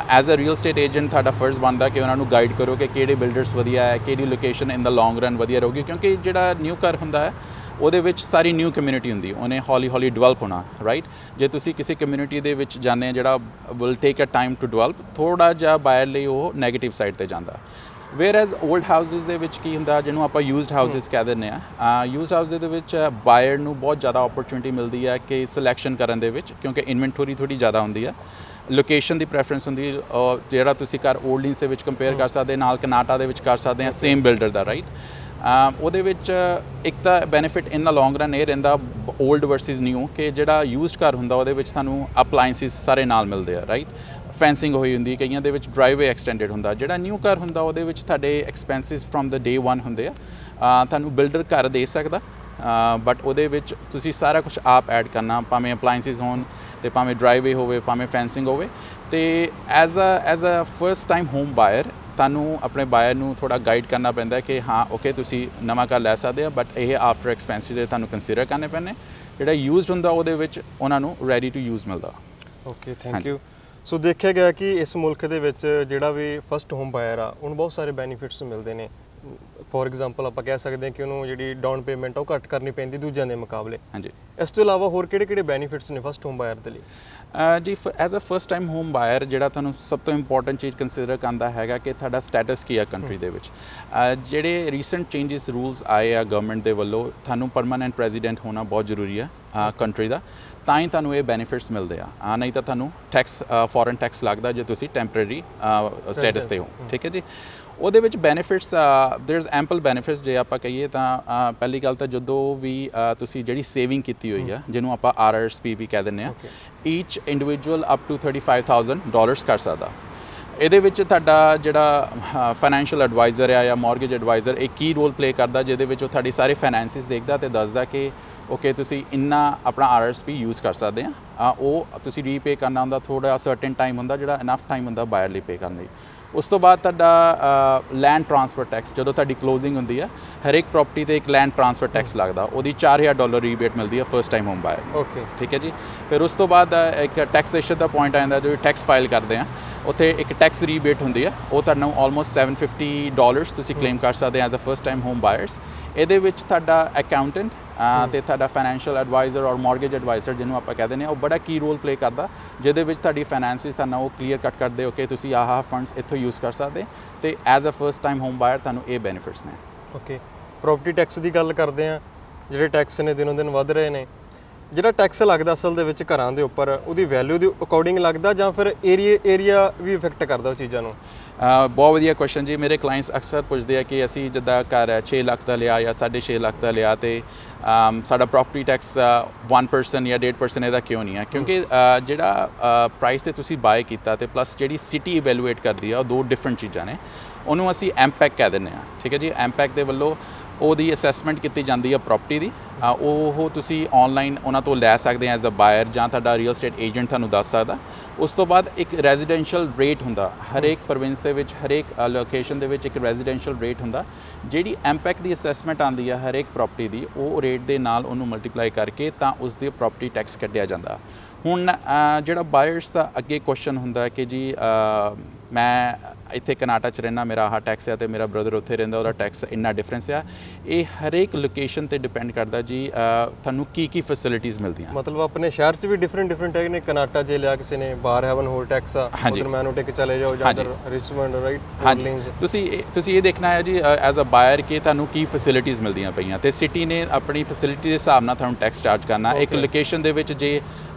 as a real estate agent ਤੁਹਾਡਾ ਫਰਜ਼ ਬਣਦਾ ਕਿ ਉਹਨਾਂ ਨੂੰ ਗਾਈਡ ਕਰੋ ਕਿ ਕਿਹੜੇ ਬਿਲਡਰਸ ਵਧੀਆ ਹੈ, ਕਿਹੜੀ ਲੋਕੇਸ਼ਨ ਇਨ ਦਾ ਲੌਂਗ ਰਨ ਵਧੀਆ ਰਹੂਗੀ, ਕਿਉਂਕਿ ਜਿਹੜਾ ਨਿਊ ਘਰ ਹੁੰਦਾ ਹੈ ਉਹਦੇ ਵਿੱਚ ਸਾਰੀ ਨਿਊ ਕਮਿਊਨਿਟੀ ਹੁੰਦੀ, ਉਹਨੇ ਹੌਲੀ ਹੌਲੀ ਡਿਵੈਲਪ ਹੋਣਾ, ਰਾਈਟ। ਜੇ ਤੁਸੀਂ ਕਿਸੇ ਕਮਿਊਨਿਟੀ ਦੇ ਵਿੱਚ ਜਾਂਦੇ ਜਿਹੜਾ will take a time to develop, ਥੋੜ੍ਹਾ ਜਿਹਾ ਬਾਇਰ ਲਈ ਉਹ ਨੈਗੇਟਿਵ ਸਾਈਡ 'ਤੇ ਜਾਂਦਾ। ਵੇਅਰ ਐਜ਼ ਓਲਡ ਹਾਊਸਿਸ ਦੇ ਵਿੱਚ ਕੀ ਹੁੰਦਾ, ਜਿਹਨੂੰ ਆਪਾਂ ਯੂਜ਼ਡ ਹਾਊਸਿਸ ਕਹਿ ਦਿੰਦੇ ਹਾਂ, ਯੂਜ਼ਡ ਹਾਊਸ ਦੇ ਵਿੱਚ ਬਾਇਰ ਨੂੰ ਬਹੁਤ ਜ਼ਿਆਦਾ ਓਪਰਚੁਨਿਟੀ ਮਿਲਦੀ ਹੈ ਕਿ ਸਿਲੈਕਸ਼ਨ ਕਰਨ ਦੇ ਵਿੱਚ, ਕਿਉਂਕਿ ਇਨਵੈਂਟਰੀ ਥੋੜ੍ਹੀ ਜ਼ਿਆਦਾ ਹੁੰਦੀ ਹੈ। ਲੋਕੇਸ਼ਨ ਦੀ ਪ੍ਰੈਫਰੈਂਸ ਹੁੰਦੀ, ਜਿਹੜਾ ਤੁਸੀਂ ਘਰ ਓਲਡਿੰਗਸ ਦੇ ਵਿੱਚ ਕੰਪੇਅਰ ਕਰ ਸਕਦੇ, ਨਾਲ ਕਨਾਟਾ ਦੇ ਵਿੱਚ ਕਰ ਸਕਦੇ ਹਾਂ ਸੇਮ ਬਿਲਡਰ ਦਾ, ਰਾਈਟ। ਉਹਦੇ ਵਿੱਚ ਇੱਕ ਤਾਂ ਬੈਨੀਫਿਟ ਇਨ ਦਾ ਲੌਂਗ ਰਨ ਇਹ ਰਹਿੰਦਾ ਓਲਡ ਵਰਸਿਸ ਨਿਊ, ਕਿ ਜਿਹੜਾ ਯੂਜ਼ਡ ਘਰ ਹੁੰਦਾ ਉਹਦੇ ਵਿੱਚ ਤੁਹਾਨੂੰ ਅਪਲਾਇੰਸਿਸ ਸਾਰੇ ਨਾਲ ਮਿਲਦੇ ਆ, ਰਾਈਟ। ਫੈਂਸਿੰਗ ਹੋਈ ਹੁੰਦੀ, ਕਈਆਂ ਦੇ ਵਿੱਚ ਡਰਾਈਵੇ ਐਕਸਟੈਂਡਡ ਹੁੰਦਾ। ਜਿਹੜਾ ਨਿਊ ਘਰ ਹੁੰਦਾ ਉਹਦੇ ਵਿੱਚ ਤੁਹਾਡੇ ਐਕਸਪੈਂਸਿਸ ਫਰੋਮ ਦ ਡੇ 1 ਹੁੰਦੇ ਆ। ਤੁਹਾਨੂੰ ਬਿਲਡਰ ਘਰ ਦੇ ਸਕਦਾ, ਬਟ ਉਹਦੇ ਵਿੱਚ ਤੁਸੀਂ ਸਾਰਾ ਕੁਝ ਆਪ ਐਡ ਕਰਨਾ, ਭਾਵੇਂ ਅਪਲਾਇੰਸਿਸ ਹੋਣ ਅਤੇ ਭਾਵੇਂ ਡਰਾਈਵੇ ਹੋਵੇ, ਭਾਵੇਂ ਫੈਂਸਿੰਗ ਹੋਵੇ। ਅਤੇ as a first time home buyer ਤੁਹਾਨੂੰ ਆਪਣੇ ਬਾਇਰ ਨੂੰ ਥੋੜ੍ਹਾ ਗਾਈਡ ਕਰਨਾ ਪੈਂਦਾ ਕਿ ਹਾਂ ਓਕੇ ਤੁਸੀਂ ਨਵਾਂ ਘਰ ਲੈ ਸਕਦੇ ਆ, ਬਟ ਇਹ ਆਫਟਰ ਐਕਸਪੈਂਸਿਸ ਤੁਹਾਨੂੰ ਕੰਸੀਡਰ ਕਰਨੇ ਪੈਣੇ। ਜਿਹੜਾ ਯੂਜ਼ਡ ਹੁੰਦਾ ਉਹਦੇ ਵਿੱਚ ਉਹਨਾਂ ਨੂੰ ਰੈਡੀ ਟੂ ਯੂਜ਼ ਮਿਲਦਾ। Okay, thank you. ਸੋ ਦੇਖਿਆ ਗਿਆ ਕਿ ਇਸ ਮੁਲਕ ਦੇ ਵਿੱਚ ਜਿਹੜਾ ਵੀ ਫਸਟ ਹੋਮ ਬਾਇਰ ਆ ਉਹਨੂੰ ਬਹੁਤ ਸਾਰੇ ਬੈਨੀਫਿਟਸ ਮਿਲਦੇ ਨੇ। ਫੋਰ ਐਗਜ਼ਾਮਪਲ ਆਪਾਂ ਕਹਿ ਸਕਦੇ ਹਾਂ ਕਿ ਉਹਨੂੰ ਜਿਹੜੀ ਡਾਊਨ ਪੇਮੈਂਟ ਉਹ ਘੱਟ ਕਰਨੀ ਪੈਂਦੀ ਦੂਜਿਆਂ ਦੇ ਮੁਕਾਬਲੇ। ਹਾਂਜੀ। ਇਸ ਤੋਂ ਇਲਾਵਾ ਹੋਰ ਕਿਹੜੇ ਬੈਨੀਫਿਟਸ ਨੇ ਫਸਟ ਹੋਮ ਬਾਇਰ ਦੇ ਲਈ? ਜੀ as a first time home buyer ਜਿਹੜਾ ਤੁਹਾਨੂੰ ਸਭ ਤੋਂ ਇੰਪੋਰਟੈਂਟ ਚੀਜ਼ ਕੰਸੀਡਰ ਕਰਦਾ ਹੈਗਾ ਕਿ ਤੁਹਾਡਾ ਸਟੇਟਸ ਕੀ ਆ ਕੰਟਰੀ ਦੇ ਵਿੱਚ। ਜਿਹੜੇ ਰੀਸੈਂਟ ਚੇਂਜਸ ਰੂਲਸ ਆਏ ਆ ਗਵਰਨਮੈਂਟ ਦੇ ਵੱਲੋਂ, ਤੁਹਾਨੂੰ ਪਰਮਾਨੈਂਟ ਰੈਜ਼ੀਡੈਂਟ ਹੋਣਾ ਬਹੁਤ ਜ਼ਰੂਰੀ ਆ ਕੰਟਰੀ ਦਾ, ਤਾਂ ਹੀ ਤੁਹਾਨੂੰ ਇਹ ਬੈਨੀਫਿਟਸ ਮਿਲਦੇ ਆ। ਨਹੀਂ ਤਾਂ ਤੁਹਾਨੂੰ ਟੈਕਸ, ਫੋਰਨ ਟੈਕਸ ਲੱਗਦਾ ਜੇ ਤੁਸੀਂ ਟੈਂਪਰੇਰੀ ਸਟੇਟਸ 'ਤੇ ਹੋ, ਠੀਕ ਹੈ ਜੀ। ਉਹਦੇ ਵਿੱਚ benefits there is ample benefits. ਜੇ ਆਪਾਂ ਕਹੀਏ ਤਾਂ ਪਹਿਲੀ ਗੱਲ ਤਾਂ ਜਦੋਂ ਵੀ ਤੁਸੀਂ ਜਿਹੜੀ ਸੇਵਿੰਗ ਕੀਤੀ ਹੋਈ ਆ, ਜਿਹਨੂੰ ਆਪਾਂ RRSP ਵੀ ਕਹਿ ਦਿੰਦੇ ਆ, ਈਚ ਇੰਡੀਵਿਜੂਅਲ ਅਪ ਟੂ $35,000 ਕਰ ਸਕਦਾ। ਇਹਦੇ ਵਿੱਚ ਤੁਹਾਡਾ ਜਿਹੜਾ ਫਾਈਨੈਂਸ਼ੀਅਲ ਐਡਵਾਈਜ਼ਰ ਆ ਜਾਂ ਮੌਰਗੇਜ ਐਡਵਾਈਜ਼ਰ, ਇਹ ਕੀ ਰੋਲ ਪਲੇ ਕਰਦਾ, ਜਿਹਦੇ ਵਿੱਚ ਉਹ ਤੁਹਾਡੀ ਸਾਰੇ ਫਾਈਨੈਂਸਿਸ ਦੇਖਦਾ ਅਤੇ ਦੱਸਦਾ ਕਿ ਓਕੇ ਤੁਸੀਂ ਇੰਨਾ ਆਪਣਾ RRSP ਯੂਜ਼ ਕਰ ਸਕਦੇ ਆ। ਉਹ ਤੁਸੀਂ ਰੀਪੇ ਕਰਨਾ ਹੁੰਦਾ, ਥੋੜ੍ਹਾ ਸਰਟਨ ਟਾਈਮ ਹੁੰਦਾ ਜਿਹੜਾ ਇਨਫ ਟਾਈਮ ਹੁੰਦਾ ਬਾਇਰ ਲਈ ਪੇ ਕਰਨ ਲਈ। ਉਸ ਤੋਂ ਬਾਅਦ ਤੁਹਾਡਾ ਲੈਂਡ ਟਰਾਂਸਫਰ ਟੈਕਸ, ਜਦੋਂ ਤੁਹਾਡੀ ਕਲੋਜ਼ਿੰਗ ਹੁੰਦੀ ਆ, ਹਰੇਕ ਪ੍ਰੋਪਰਟੀ 'ਤੇ ਇੱਕ ਲੈਂਡ ਟਰਾਂਸਫਰ ਟੈਕਸ ਲੱਗਦਾ, ਉਹਦੀ $4,000 ਰੀਬੇਟ ਮਿਲਦੀ ਹੈ ਫਸਟ ਟਾਈਮ ਹੋਮ ਬਾਇਰ। ਓਕੇ, ਠੀਕ ਹੈ ਜੀ। ਫਿਰ ਉਸ ਤੋਂ ਬਾਅਦ ਇੱਕ ਟੈਕਸੇਸ਼ਨ ਦਾ ਪੁਆਇੰਟ ਆ ਜਾਂਦਾ, ਜੋ ਟੈਕਸ ਫਾਈਲ ਕਰਦੇ ਆ ਉੱਥੇ ਇੱਕ ਟੈਕਸ ਰੀਬੇਟ ਹੁੰਦੀ ਆ, ਉਹ ਤੁਹਾਨੂੰ ਆਲਮੋਸਟ $750 ਤੁਸੀਂ ਕਲੇਮ ਕਰ ਸਕਦੇ as a first time home buyers. ਇਹਦੇ ਵਿੱਚ ਤੁਹਾਡਾ ਅਕਾਊਂਟੈਂਟ ਅਤੇ ਤੁਹਾਡਾ ਫਾਈਨੈਂਸ਼ੀਅਲ ਐਡਵਾਈਜ਼ਰ ਔਰ ਮੌਰਗੇਜ ਐਡਵਾਈਜ਼ਰ ਜਿਹਨੂੰ ਆਪਾਂ ਕਹਿ ਦਿੰਦੇ ਹਾਂ, ਉਹ ਬੜਾ ਕੀ ਰੋਲ ਪਲੇ ਕਰਦਾ, ਜਿਹਦੇ ਵਿੱਚ ਤੁਹਾਡੀ ਫਾਈਨੈਂਸਿਸ ਤੁਹਾਨੂੰ ਉਹ ਕਲੀਅਰ ਕੱਟ ਕਰਦੇ ਹੋ ਕਿ ਤੁਸੀਂ ਆਹ ਫੰਡਸ ਇੱਥੋਂ ਯੂਜ਼ ਕਰ ਸਕਦੇ, ਅਤੇ as a first time home buyer ਤੁਹਾਨੂੰ ਇਹ ਬੈਨੀਫਿਟਸ ਨੇ। ਓਕੇ, ਪ੍ਰੋਪਰਟੀ ਟੈਕਸ ਦੀ ਗੱਲ ਕਰਦੇ ਹਾਂ, ਜਿਹੜੇ ਟੈਕਸ ਨੇ ਦਿਨੋਂ ਦਿਨ ਵੱਧ ਰਹੇ ਨੇ, ਜਿਹੜਾ ਟੈਕਸ ਲੱਗਦਾ ਅਸਲ ਦੇ ਵਿੱਚ ਘਰਾਂ ਦੇ ਉੱਪਰ ਉਹਦੀ ਵੈਲਿਊ ਦੇ ਅਕੋਰਡਿੰਗ ਲੱਗਦਾ ਜਾਂ ਫਿਰ ਏਰੀਆ ਵੀ ਇਫੈਕਟ ਕਰਦਾ ਉਹ ਚੀਜ਼ਾਂ ਨੂੰ? ਬਹੁਤ ਵਧੀਆ ਕੁਐਸਚਨ ਜੀ। ਮੇਰੇ ਕਲਾਇੰਟਸ ਅਕਸਰ ਪੁੱਛਦੇ ਆ ਕਿ ਅਸੀਂ ਜਿੱਦਾਂ ਘਰ 6 ਲੱਖ ਦਾ ਲਿਆ ਜਾਂ 6.5 ਲੱਖ ਦਾ ਲਿਆ ਤੇ ਸਾਡਾ ਪ੍ਰੋਪਰਟੀ ਟੈਕਸ 1% ਜਾਂ 1.5% ਇਹਦਾ ਕਿਉਂ ਨਹੀਂ ਹੈ? ਕਿਉਂਕਿ ਜਿਹੜਾ ਪ੍ਰਾਈਸ ਤੇ ਤੁਸੀਂ ਬਾਏ ਕੀਤਾ ਤੇ ਪਲੱਸ ਜਿਹੜੀ ਸਿਟੀ ਇਵੈਲੂਏਟ ਕਰਦੀ ਆ ਉਹ ਦੋ ਡਿਫਰੈਂਟ ਚੀਜ਼ਾਂ ਨੇ। ਉਹਨੂੰ ਅਸੀਂ ਐਮਪੈਕ ਕਹਿ ਦਿੰਦੇ ਆ, ਠੀਕ ਹੈ ਜੀ। ਐਮਪੈਕ ਦੇ ਵੱਲੋਂ ਉਹਦੀ ਅਸੈਸਮੈਂਟ ਕੀਤੀ ਜਾਂਦੀ ਹੈ ਪ੍ਰੋਪਰਟੀ ਦੀ, ਉਹ ਤੁਸੀਂ ਆਨਲਾਈਨ ਉਹਨਾਂ ਤੋਂ ਲੈ ਸਕਦੇ ਆ ਐਜ਼ ਅ ਬਾਇਰ ਜਾਂ ਤੁਹਾਡਾ ਰੀਅਲ ਸਟੇਟ ਏਜੰਟ ਤੁਹਾਨੂੰ ਦੱਸ ਸਕਦਾ। ਉਸ ਤੋਂ ਬਾਅਦ ਇੱਕ ਰੈਜ਼ੀਡੈਂਸ਼ੀਅਲ ਰੇਟ ਹੁੰਦਾ, ਹਰੇਕ ਪ੍ਰੋਵਿੰਸ ਦੇ ਵਿੱਚ ਹਰੇਕ ਲੋਕੇਸ਼ਨ ਦੇ ਵਿੱਚ ਇੱਕ ਰੈਜ਼ੀਡੈਂਸ਼ੀਅਲ ਰੇਟ ਹੁੰਦਾ। ਜਿਹੜੀ ਐਮਪੈਕ ਦੀ ਅਸੈਸਮੈਂਟ ਆਉਂਦੀ ਹੈ ਹਰੇਕ ਪ੍ਰੋਪਰਟੀ ਦੀ, ਉਹ ਰੇਟ ਦੇ ਨਾਲ ਉਹਨੂੰ ਮਲਟੀਪਲਾਈ ਕਰਕੇ ਤਾਂ ਉਸ ਦੀ ਪ੍ਰੋਪਰਟੀ ਟੈਕਸ ਕੱਢਿਆ ਜਾਂਦਾ। ਹੁਣ ਜਿਹੜਾ ਬਾਇਰਸ ਦਾ ਅੱਗੇ ਕੁਐਸਚਨ ਹੁੰਦਾ ਕਿ ਜੀ ਮੈਂ ਇੱਥੇ ਕਨਾਡਾ 'ਚ ਰਹਿਣਾ, ਮੇਰਾ ਆਹ ਟੈਕਸ ਹੈ ਤੇ ਮੇਰਾ ਬ੍ਰਦਰ ਉੱਥੇ ਰਹਿੰਦਾ, ਉਹਦਾ ਟੈਕਸ ਇੰਨਾ ਡਿਫਰੈਂਸ ਆ। ਇਹ ਹਰੇਕ ਲੋਕੇਸ਼ਨ ਤੇ ਡਿਪੈਂਡ ਕਰਦਾ ਜੀ ਤੁਹਾਨੂੰ ਕੀ ਫੈਸਿਲਿਟੀਜ਼ ਮਿਲਦੀਆਂ। ਮਤਲਬ ਆਪਣੇ ਸ਼ਹਿਰ 'ਚ ਵੀ ਡਿਫਰੈਂਟ ਹੈਗੇ ਨੇ। ਕਨਾਡਾ ਜੇ ਲਿਆ ਕਿਸੇ ਨੇ, ਬਾਹਰ ਹੈਵਨ ਹੋਰ ਟੈਕਸ ਆ, ਉਧਰ ਮੈਨੂਟੇਕ ਚਲੇ ਜਾਓ ਜਾਂ ਉਧਰ ਰਿਚਮੰਡ, ਰਾਈਟ? ਹਾਂਜੀ, ਤੁਸੀਂ ਇਹ ਦੇਖਣਾ ਹੈ ਜੀ ਐਜ਼ ਅ ਬਾਇਰ ਕਿ ਤੁਹਾਨੂੰ ਕੀ ਫੈਸਿਲਿਟੀਜ਼ ਮਿਲਦੀਆਂ ਪਈਆਂ ਤੇ ਸਿਟੀ ਨੇ ਆਪਣੀ ਫੈਸਿਲਿਟੀ ਦੇ ਹਿਸਾਬ ਨਾਲ ਤੁਹਾਨੂੰ ਟੈਕਸ ਚਾਰਜ ਕਰਨਾ। ਇੱਕ ਲੋਕੇਸ਼ਨ ਦੇ ਵਿੱਚ ਜੇ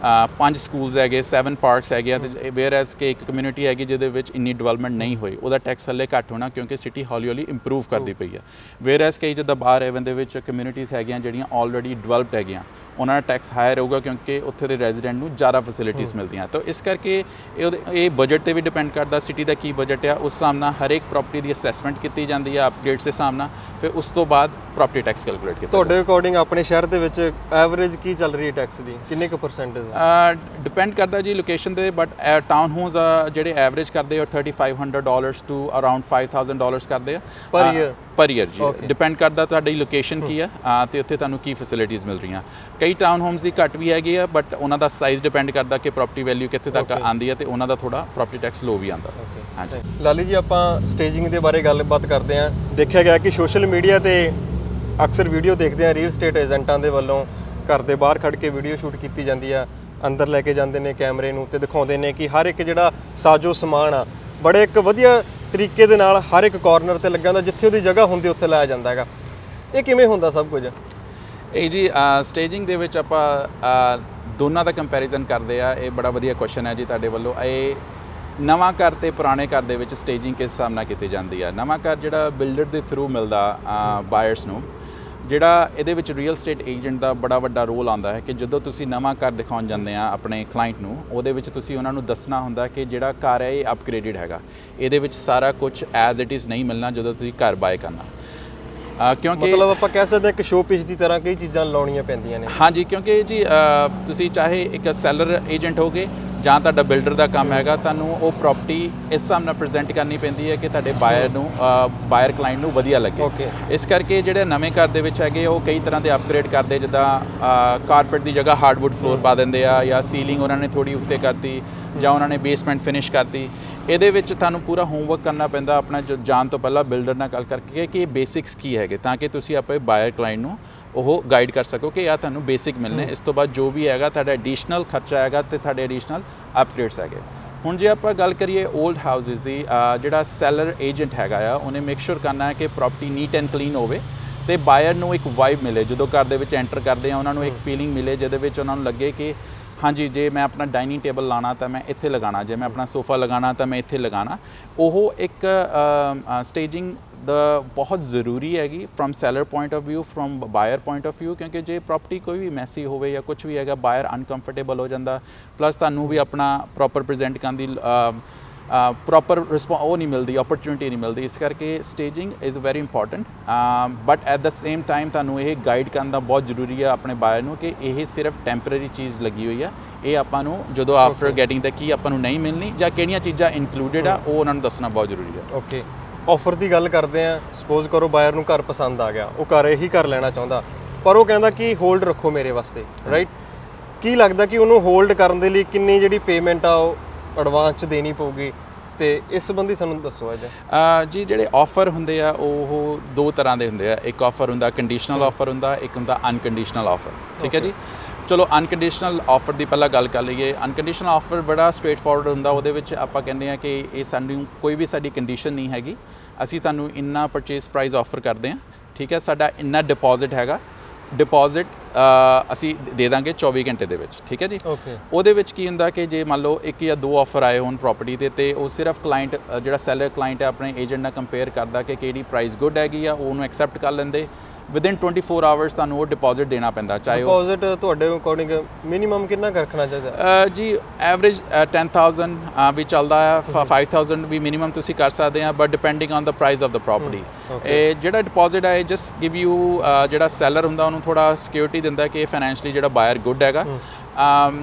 5 ਸਕੂਲਸ ਹੈਗੇ, 7 ਪਾਰਕਸ ਹੈਗੇ ਆ ਤੇ ਵੇਅਰ ਐਜ਼ ਕਿ ਇੱਕ ਕਮਿਊਨਿਟੀ ਹੈਗੀ ਜਿਹਦੇ ਵਿੱਚ ਇੰਨੀ ਡਿਵੈਲਪਮੈਂਟ ਨਹੀਂ ਹੋਈ, ਉਹਦਾ ਟੈਕਸ ਹਲੇ ਘੱਟ ਹੋਣਾ ਕਿਉਂਕਿ ਸਿਟੀ ਹੌਲੀ ਇੰਪਰੂਵ ਕਰਦੀ ਪਈ ਹੈ। ਵੇਅਰ ਐਜ਼ ਕਈ ਜਿੱਦਾਂ ਬਾਹਰ ਹੈਵਨ ਦੇ ਵਿੱਚ ਕਮਿਊਨਿਟੀਜ਼ ਹੈਗੀਆਂ ਜਿਹੜੀਆਂ ਆਲਰੇਡੀ ਡਿਵੈਲਪਡ ਹੈਗੀਆਂ, ਉਹਨਾਂ ਦਾ ਟੈਕਸ ਹਾਇਰ ਹੋਊਗਾ ਕਿਉਂਕਿ ਉੱਥੇ ਦੇ ਰੈਜ਼ੀਡੈਂਟ ਨੂੰ ਜ਼ਿਆਦਾ ਫੈਸਿਲਿਟੀਜ਼ ਮਿਲਦੀਆਂ। ਤਾਂ ਇਸ ਕਰਕੇ ਇਹ ਬਜਟ ਤੇ ਵੀ ਡਿਪੈਂਡ ਕਰਦਾ ਸਿਟੀ ਦਾ ਕੀ ਬਜਟ ਆ, ਉਸ ਹਿਸਾਬ ਨਾਲ ਹਰੇਕ ਪ੍ਰੋਪਰਟੀ ਦੀ ਅਸੈਸਮੈਂਟ ਕੀਤੀ ਜਾਂਦੀ ਹੈ ਅਪਡੇਟਸ ਦੇ ਹਿਸਾਬ ਨਾਲ, ਫਿਰ ਉਸ ਤੋਂ ਬਾਅਦ ਪ੍ਰੋਪਰਟੀ ਟੈਕਸ ਕੈਲਕੂਲੇਟ ਕੀਤਾ। ਤੁਹਾਡੇ ਅਕੋਰਡਿੰਗ ਆਪਣੇ ਸ਼ਹਿਰ ਦੇ ਵਿੱਚ ਐਵਰੇਜ ਕੀ ਚੱਲ ਰਹੀ ਹੈ ਟੈਕਸ ਦੀ, ਕਿੰਨੇ ਕੁ ਪਰਸੈਂਟੇਜ? ਡਿਪੈਂਡ ਕਰਦਾ ਜੀ ਲੋਕੇਸ਼ਨ ਤੇ, ਬਟ ਟਾਊਨ ਹੋਮਸ ਜਿਹੜੇ ਐਵਰੇਜ ਕਰਦੇ ਆ $3,500 ਟੂ ਅਰਾਊਂਡ $5,000 ਕਰਦੇ ਆ ਪਰ ਈਅਰ ਜੀ। ਡਿਪੈਂਡ ਕਰਦਾ ਤੁਹਾਡੀ ਲੋਕੇਸ਼ਨ ਕੀ ਆ ਤੇ ਉੱਥੇ ਤੁਹਾਨੂੰ ਕੀ ਫੈਸਿਲਿਟੀਜ਼ ਮਿਲ ਰਹੀਆਂ। ਕਈ ਟਾਊਨ ਹੋਮਸ ਦੀ ਘੱਟ ਵੀ ਹੈਗੀ ਆ ਬਟ ਉਹਨਾਂ ਦਾ ਸਾਈਜ਼ ਡਿਪੈਂਡ ਕਰਦਾ ਕਿ ਪ੍ਰੋਪਰਟੀ ਵੈਲਿਊ ਕਿੱਥੇ ਤੱਕ ਆਉਂਦੀ ਹੈ ਤੇ ਉਹਨਾਂ ਦਾ ਥੋੜਾ ਪ੍ਰੋਪਰਟੀ ਟੈਕਸ ਲੋ ਵੀ ਆਉਂਦਾ। ਹਾਂਜੀ ਲਾਲੀ ਜੀ, ਆਪਾਂ ਸਟੇਜਿੰਗ ਦੇ ਬਾਰੇ ਗੱਲਬਾਤ ਕਰਦੇ ਹਾਂ। ਦੇਖਿਆ ਗਿਆ ਕਿ ਸੋਸ਼ਲ ਮੀਡੀਆ ਤੇ ਅਕਸਰ ਵੀਡੀਓ ਦੇਖਦੇ ਆ, ਰੀਅਲ ਸਟੇਟ ਏਜੰਟਾਂ ਦੇ ਵੱਲੋਂ ਘਰ ਦੇ ਬਾਹਰ ਖੜ ਕੇ ਵੀਡੀਓ ਸ਼ੂਟ ਕੀਤੀ ਜਾਂਦੀ ਆ, ਅੰਦਰ ਲੈ ਕੇ ਜਾਂਦੇ ਨੇ ਕੈਮਰੇ ਨੂੰ ਤੇ ਦਿਖਾਉਂਦੇ ਨੇ ਕਿ ਹਰ ਇੱਕ ਜਿਹੜਾ ਸਾਜੋ ਸਮਾਨ ਆ ਬੜੇ ਇੱਕ ਵਧੀਆ ਤਰੀਕੇ ਦੇ ਨਾਲ ਹਰ ਇੱਕ ਕਾਰਨਰ ਤੇ ਲੱਗਾ ਹੁੰਦਾ, ਜਿੱਥੇ ਉਹਦੀ ਜਗ੍ਹਾ ਹੁੰਦੀ ਉੱਥੇ ਲਾਇਆ ਜਾਂਦਾ ਹੈਗਾ। ਇਹ ਕਿਵੇਂ ਹੁੰਦਾ ਸਭ ਕੁਝ? ਇਹ ਜੀ ਸਟੇਜਿੰਗ ਦੇ ਵਿੱਚ ਆਪਾਂ ਦੋਨਾਂ ਦਾ ਕੰਪੈਰੀਜ਼ਨ ਕਰਦੇ ਆ। ਇਹ ਬੜਾ ਵਧੀਆ ਕੁਐਸਚਨ ਹੈ ਜੀ ਤੁਹਾਡੇ ਵੱਲੋਂ। ਇਹ ਨਵਾਂ ਘਰ ਤੇ ਪੁਰਾਣੇ ਘਰ ਦੇ ਵਿੱਚ ਸਟੇਜਿੰਗ ਕਿਸ ਹਿਸਾਬ ਨਾਲ ਕੀਤੀ ਜਾਂਦੀ ਹੈ? ਨਵਾਂ ਘਰ ਜਿਹੜਾ ਬਿਲਡਰ ਦੇ ਥਰੂ ਮਿਲਦਾ ਬਾਇਰਸ ਨੂੰ, ਜਿਹੜਾ ਇਹਦੇ ਵਿੱਚ ਰੀਅਲ ਸਟੇਟ ਏਜੰਟ ਦਾ ਬੜਾ ਵੱਡਾ ਰੋਲ ਆਉਂਦਾ ਹੈ ਕਿ ਜਦੋਂ ਤੁਸੀਂ ਨਵਾਂ ਘਰ ਦਿਖਾਉਣ ਜਾਂਦੇ ਆ ਆਪਣੇ ਕਲਾਇੰਟ ਨੂੰ, ਉਹਦੇ ਵਿੱਚ ਤੁਸੀਂ ਉਹਨਾਂ ਨੂੰ ਦੱਸਣਾ ਹੁੰਦਾ ਕਿ ਜਿਹੜਾ ਘਰ ਹੈ ਇਹ ਅਪਗ੍ਰੇਡਡ ਹੈਗਾ, ਇਹਦੇ ਵਿੱਚ ਸਾਰਾ ਕੁਝ ਐਜ਼ ਇਟ ਇਜ਼ ਨਹੀਂ ਮਿਲਣਾ ਜਦੋਂ ਤੁਸੀਂ ਘਰ ਬਾਏ ਕਰਨਾ। ਕਿਉਂਕਿ ਮਤਲਬ ਆਪਾਂ ਕਹਿ ਸਕਦੇ ਹਾਂ ਕਿ ਸ਼ੋ ਪੀਸ ਦੀ ਤਰ੍ਹਾਂ ਕਈ ਚੀਜ਼ਾਂ ਲਾਉਣੀਆਂ ਪੈਂਦੀਆਂ ਨੇ। ਹਾਂਜੀ, ਕਿਉਂਕਿ ਜੀ ਤੁਸੀਂ ਚਾਹੇ ਇੱਕ ਸੈਲਰ ਏਜੰਟ ਹੋਗੇ ਜਾਂ ਤੁਹਾਡਾ ਬਿਲਡਰ ਦਾ ਕੰਮ ਹੈਗਾ, ਤੁਹਾਨੂੰ ਉਹ ਪ੍ਰਾਪਰਟੀ ਇਸ ਹਿਸਾਬ ਨਾਲ ਪ੍ਰੈਜ਼ੈਂਟ ਕਰਨੀ ਪੈਂਦੀ ਹੈ ਕਿ ਤੁਹਾਡੇ ਬਾਇਰ ਕਲਾਇੰਟ ਨੂੰ ਵਧੀਆ ਲੱਗੇ। ਇਸ ਕਰਕੇ ਜਿਹੜੇ ਨਵੇਂ ਘਰ ਦੇ ਵਿੱਚ ਹੈਗੇ ਉਹ ਕਈ ਤਰ੍ਹਾਂ ਦੇ ਅਪਗ੍ਰੇਡ ਕਰਦੇ, ਜਿੱਦਾਂ ਕਾਰਪੇਟ ਦੀ ਜਗ੍ਹਾ ਹਾਰਡਵੁੱਡ ਫਲੋਰ ਪਾ ਦਿੰਦੇ ਆ, ਜਾਂ ਸੀਲਿੰਗ ਉਹਨਾਂ ਨੇ ਥੋੜੀ ਉੱਤੇ ਕਰਤੀ, ਜਾਂ ਉਹਨਾਂ ਨੇ ਬੇਸਮੈਂਟ ਫਿਨਿਸ਼ ਕਰਤੀ। ਇਹਦੇ ਵਿੱਚ ਤੁਹਾਨੂੰ ਪੂਰਾ ਹੋਮਵਰਕ ਕਰਨਾ ਪੈਂਦਾ ਆਪਣਾ ਜਾਣ ਤੋਂ ਪਹਿਲਾਂ ਬਿਲਡਰ ਨਾਲ ਗੱਲ ਕਰਕੇ ਕਿ ਇਹ ਬੇਸਿਕਸ ਕੀ ਹੈਗੇ, ਤਾਂ ਕਿ ਤੁਸੀਂ ਆਪਣੇ ਬਾਇਰ ਕਲਾਇੰਟ ਨੂੰ ਉਹ ਗਾਈਡ ਕਰ ਸਕੋ ਕਿ ਇਹ ਤੁਹਾਨੂੰ ਬੇਸਿਕ ਮਿਲਣੇ, ਇਸ ਤੋਂ ਬਾਅਦ ਜੋ ਵੀ ਹੈਗਾ ਤੁਹਾਡਾ ਐਡੀਸ਼ਨਲ ਖਰਚਾ ਹੈਗਾ ਤੇ ਤੁਹਾਡੇ ਐਡੀਸ਼ਨਲ ਅਪਗ੍ਰੇਡਸ ਹੈਗੇ। ਹੁਣ ਜੇ ਆਪਾਂ ਗੱਲ ਕਰੀਏ ਓਲਡ ਹਾਊਸਿਸ ਦੀ, ਜਿਹੜਾ ਸੈਲਰ ਏਜੰਟ ਹੈਗਾ ਆ ਉਹਨੇ ਮੇਕ ਸ਼ੋਰ ਕਰਨਾ ਹੈ ਕਿ ਪ੍ਰੋਪਰਟੀ ਨੀਟ ਐਂਡ ਕਲੀਨ ਹੋਵੇ ਤੇ ਬਾਇਰ ਨੂੰ ਇੱਕ ਵਾਈਬ ਮਿਲੇ। ਜਦੋਂ ਘਰ ਦੇ ਵਿੱਚ ਐਂਟਰ ਕਰਦੇ ਆ ਉਹਨਾਂ ਨੂੰ ਇੱਕ ਫੀਲਿੰਗ ਮਿਲੇ ਜਿਹਦੇ ਵਿੱਚ ਉਹਨਾਂ ਨੂੰ ਲੱਗੇ ਕਿ ਹਾਂਜੀ, ਜੇ ਮੈਂ ਆਪਣਾ ਡਾਈਨਿੰਗ ਟੇਬਲ ਲਾਣਾ ਤਾਂ ਮੈਂ ਇੱਥੇ ਲਗਾਉਣਾ, ਜੇ ਮੈਂ ਆਪਣਾ ਸੋਫਾ ਲਗਾਉਣਾ ਤਾਂ ਮੈਂ ਇੱਥੇ ਲਗਾਉਣਾ। ਉਹ ਇੱਕ ਸਟੇਜਿੰਗ ਦਾ ਬਹੁਤ ਜ਼ਰੂਰੀ ਹੈਗੀ from seller point of view, from buyer point of view, ਕਿਉਂਕਿ ਜੇ ਪ੍ਰੋਪਰਟੀ ਕੋਈ ਵੀ ਮੈਸੀ ਹੋਵੇ ਜਾਂ ਕੁਝ ਵੀ ਹੈਗਾ, ਬਾਇਰ ਅਨਕੰਫਰਟੇਬਲ ਹੋ ਜਾਂਦਾ, ਪਲੱਸ ਤੁਹਾਨੂੰ ਵੀ ਆਪਣਾ ਪ੍ਰੋਪਰ ਪ੍ਰੈਜ਼ੈਂਟ ਕਰਨ ਦੀ ਪ੍ਰੋਪਰ ਉਹ ਨਹੀਂ ਮਿਲਦੀ, ਓਪਰਚੁਨਿਟੀ ਨਹੀਂ ਮਿਲਦੀ। ਇਸ ਕਰਕੇ staging is very important, but at the same time ਤੁਹਾਨੂੰ ਇਹ ਗਾਈਡ ਕਰਨ ਦਾ ਬਹੁਤ ਜ਼ਰੂਰੀ ਹੈ ਆਪਣੇ ਬਾਇਰ ਨੂੰ ਕਿ ਇਹ ਸਿਰਫ ਟੈਂਪਰੇਰੀ ਚੀਜ਼ ਲੱਗੀ ਹੋਈ ਆ, ਇਹ ਆਪਾਂ ਨੂੰ ਜਦੋਂ ਆਫਟਰ ਗੈਟਿੰਗ ਦਾ ਕੀ ਆਪਾਂ ਨੂੰ ਨਹੀਂ ਮਿਲਣੀ ਜਾਂ ਕਿਹੜੀਆਂ ਚੀਜ਼ਾਂ ਇਨਕਲੂਡਡ ਆ ਉਹ ਉਹਨਾਂ ਨੂੰ ਦੱਸਣਾ ਬਹੁਤ ਜ਼ਰੂਰੀ ਹੈ। ਓਕੇ, ਆਫਰ ਦੀ ਗੱਲ ਕਰਦੇ ਆ। ਸਪੋਜ਼ ਕਰੋ ਬਾਇਰ ਨੂੰ ਘਰ ਪਸੰਦ ਆ ਗਿਆ, ਉਹ ਘਰ ਇਹੀ ਘਰ ਲੈਣਾ ਚਾਹੁੰਦਾ, ਪਰ ਉਹ ਕਹਿੰਦਾ ਕਿ ਹੋਲਡ ਰੱਖੋ ਮੇਰੇ ਵਾਸਤੇ, ਰਾਈਟ? ਕੀ ਲੱਗਦਾ ਕਿ ਉਹਨੂੰ ਹੋਲਡ ਕਰਨ ਦੇ ਲਈ ਕਿੰਨੀ ਜਿਹੜੀ ਪੇਮੈਂਟ ਆ ਉਹ ਐਡਵਾਂਸ 'ਚ ਦੇਣੀ ਪਊਗੀ, ਤੇ ਇਸ ਸੰਬੰਧੀ ਸਾਨੂੰ ਦੱਸੋ ਅੱਜ। ਜੀ ਜਿਹੜੇ ਆਫਰ ਹੁੰਦੇ ਆ ਉਹ ਦੋ ਤਰ੍ਹਾਂ ਦੇ ਹੁੰਦੇ ਆ। ਇੱਕ ਆਫਰ ਹੁੰਦਾ ਕੰਡੀਸ਼ਨਲ ਆਫਰ ਹੁੰਦਾ, ਇੱਕ ਹੁੰਦਾ ਅਨਕੰਡੀਸ਼ਨਲ ਆਫਰ, ਠੀਕ ਹੈ ਜੀ। ਚਲੋ ਅਨਕੰਡੀਸ਼ਨਲ ਆਫਰ ਦੀ ਪਹਿਲਾਂ ਗੱਲ ਕਰ ਲਈਏ। ਅਨਕੰਡੀਸ਼ਨਲ ਆਫਰ ਬੜਾ ਸਟ੍ਰੇਟ ਫਾਰਵਰਡ ਹੁੰਦਾ। ਉਹਦੇ ਵਿੱਚ ਆਪਾਂ ਕਹਿੰਦੇ ਆ ਕਿ ਇਹ ਸਾਨੂੰ ਕੋਈ ਵੀ ਸਾਡੀ ਕੰਡੀਸ਼ਨ ਨਹੀਂ ਹੈਗੀ, ਅਸੀਂ ਤੁਹਾਨੂੰ ਇੰਨਾ ਪਰਚੇਸ ਪ੍ਰਾਈਸ ਆਫਰ ਕਰਦੇ ਹਾਂ, ਠੀਕ ਹੈ, ਸਾਡਾ ਇੰਨਾ ਡਿਪੋਜ਼ਿਟ ਹੈਗਾ ਡਿਪੋਜ਼ਿਟ ਅਸੀਂ ਦੇ ਦਾਂਗੇ 24 ਘੰਟੇ ਦੇ ਵਿੱਚ, ਠੀਕ ਹੈ ਜੀ। ਓਕੇ। ਉਹਦੇ ਵਿੱਚ ਕੀ ਹੁੰਦਾ ਕਿ ਜੇ ਮੰਨ ਲਓ 1 ਜਾਂ 2 ਆਫਰ ਆਏ ਹੋਣ ਪ੍ਰਾਪਰਟੀ ਦੇ, ਤੇ ਉਹ ਸਿਰਫ ਕਲਾਇੰਟ ਜਿਹੜਾ ਸੈਲਰ ਕਲਾਇੰਟ ਹੈ ਆਪਣੇ ਏਜੰਟ ਨਾਲ ਕੰਪੇਅਰ ਕਰਦਾ ਕਿ ਕਿਹੜੀ ਪ੍ਰਾਈਸ ਗੁੱਡ ਹੈਗੀ ਆ, ਉਹਨੂੰ ਐਕਸੈਪਟ ਕਰ ਲੈਂਦੇ। ਵਿਦਿਨ 24 ਆਵਰਸ ਤੁਹਾਨੂੰ ਉਹ ਡਿਪੋਜ਼ਿਟ ਦੇਣਾ ਪੈਂਦਾ, ਚਾਹੇ ਉਹ ਡਿਪੋਜ਼ਿਟ ਤੁਹਾਡੇ ਅਕੋਰਡਿੰਗ ਮਿਨੀਮਮ ਕਿੰਨਾ ਕੁ ਰੱਖਣਾ ਚਾਹੀਦਾ? ਜੀ ਐਵਰੇਜ 10,000 ਵੀ ਚੱਲਦਾ ਆ, 5,000 ਵੀ ਮਿਨੀਮਮ ਤੁਸੀਂ ਕਰ ਸਕਦੇ ਆ, but depending on the price of the property. ਇਹ ਜਿਹੜਾ ਡਿਪੋਜ਼ਿਟ ਹੈ ਜਸਟ ਗਿਵ ਯੂ, ਜਿਹੜਾ ਸੈਲਰ ਹੁੰਦਾ ਉਹਨੂੰ ਥੋੜਾ ਸਿਕਿਉਰਿਟੀ ਦਿੰਦਾ ਕਿ ਫਾਈਨੈਂਸ਼ਲੀ ਜਿਹੜਾ ਬਾਇਰ ਗੁੱਡ ਹੈਗਾ।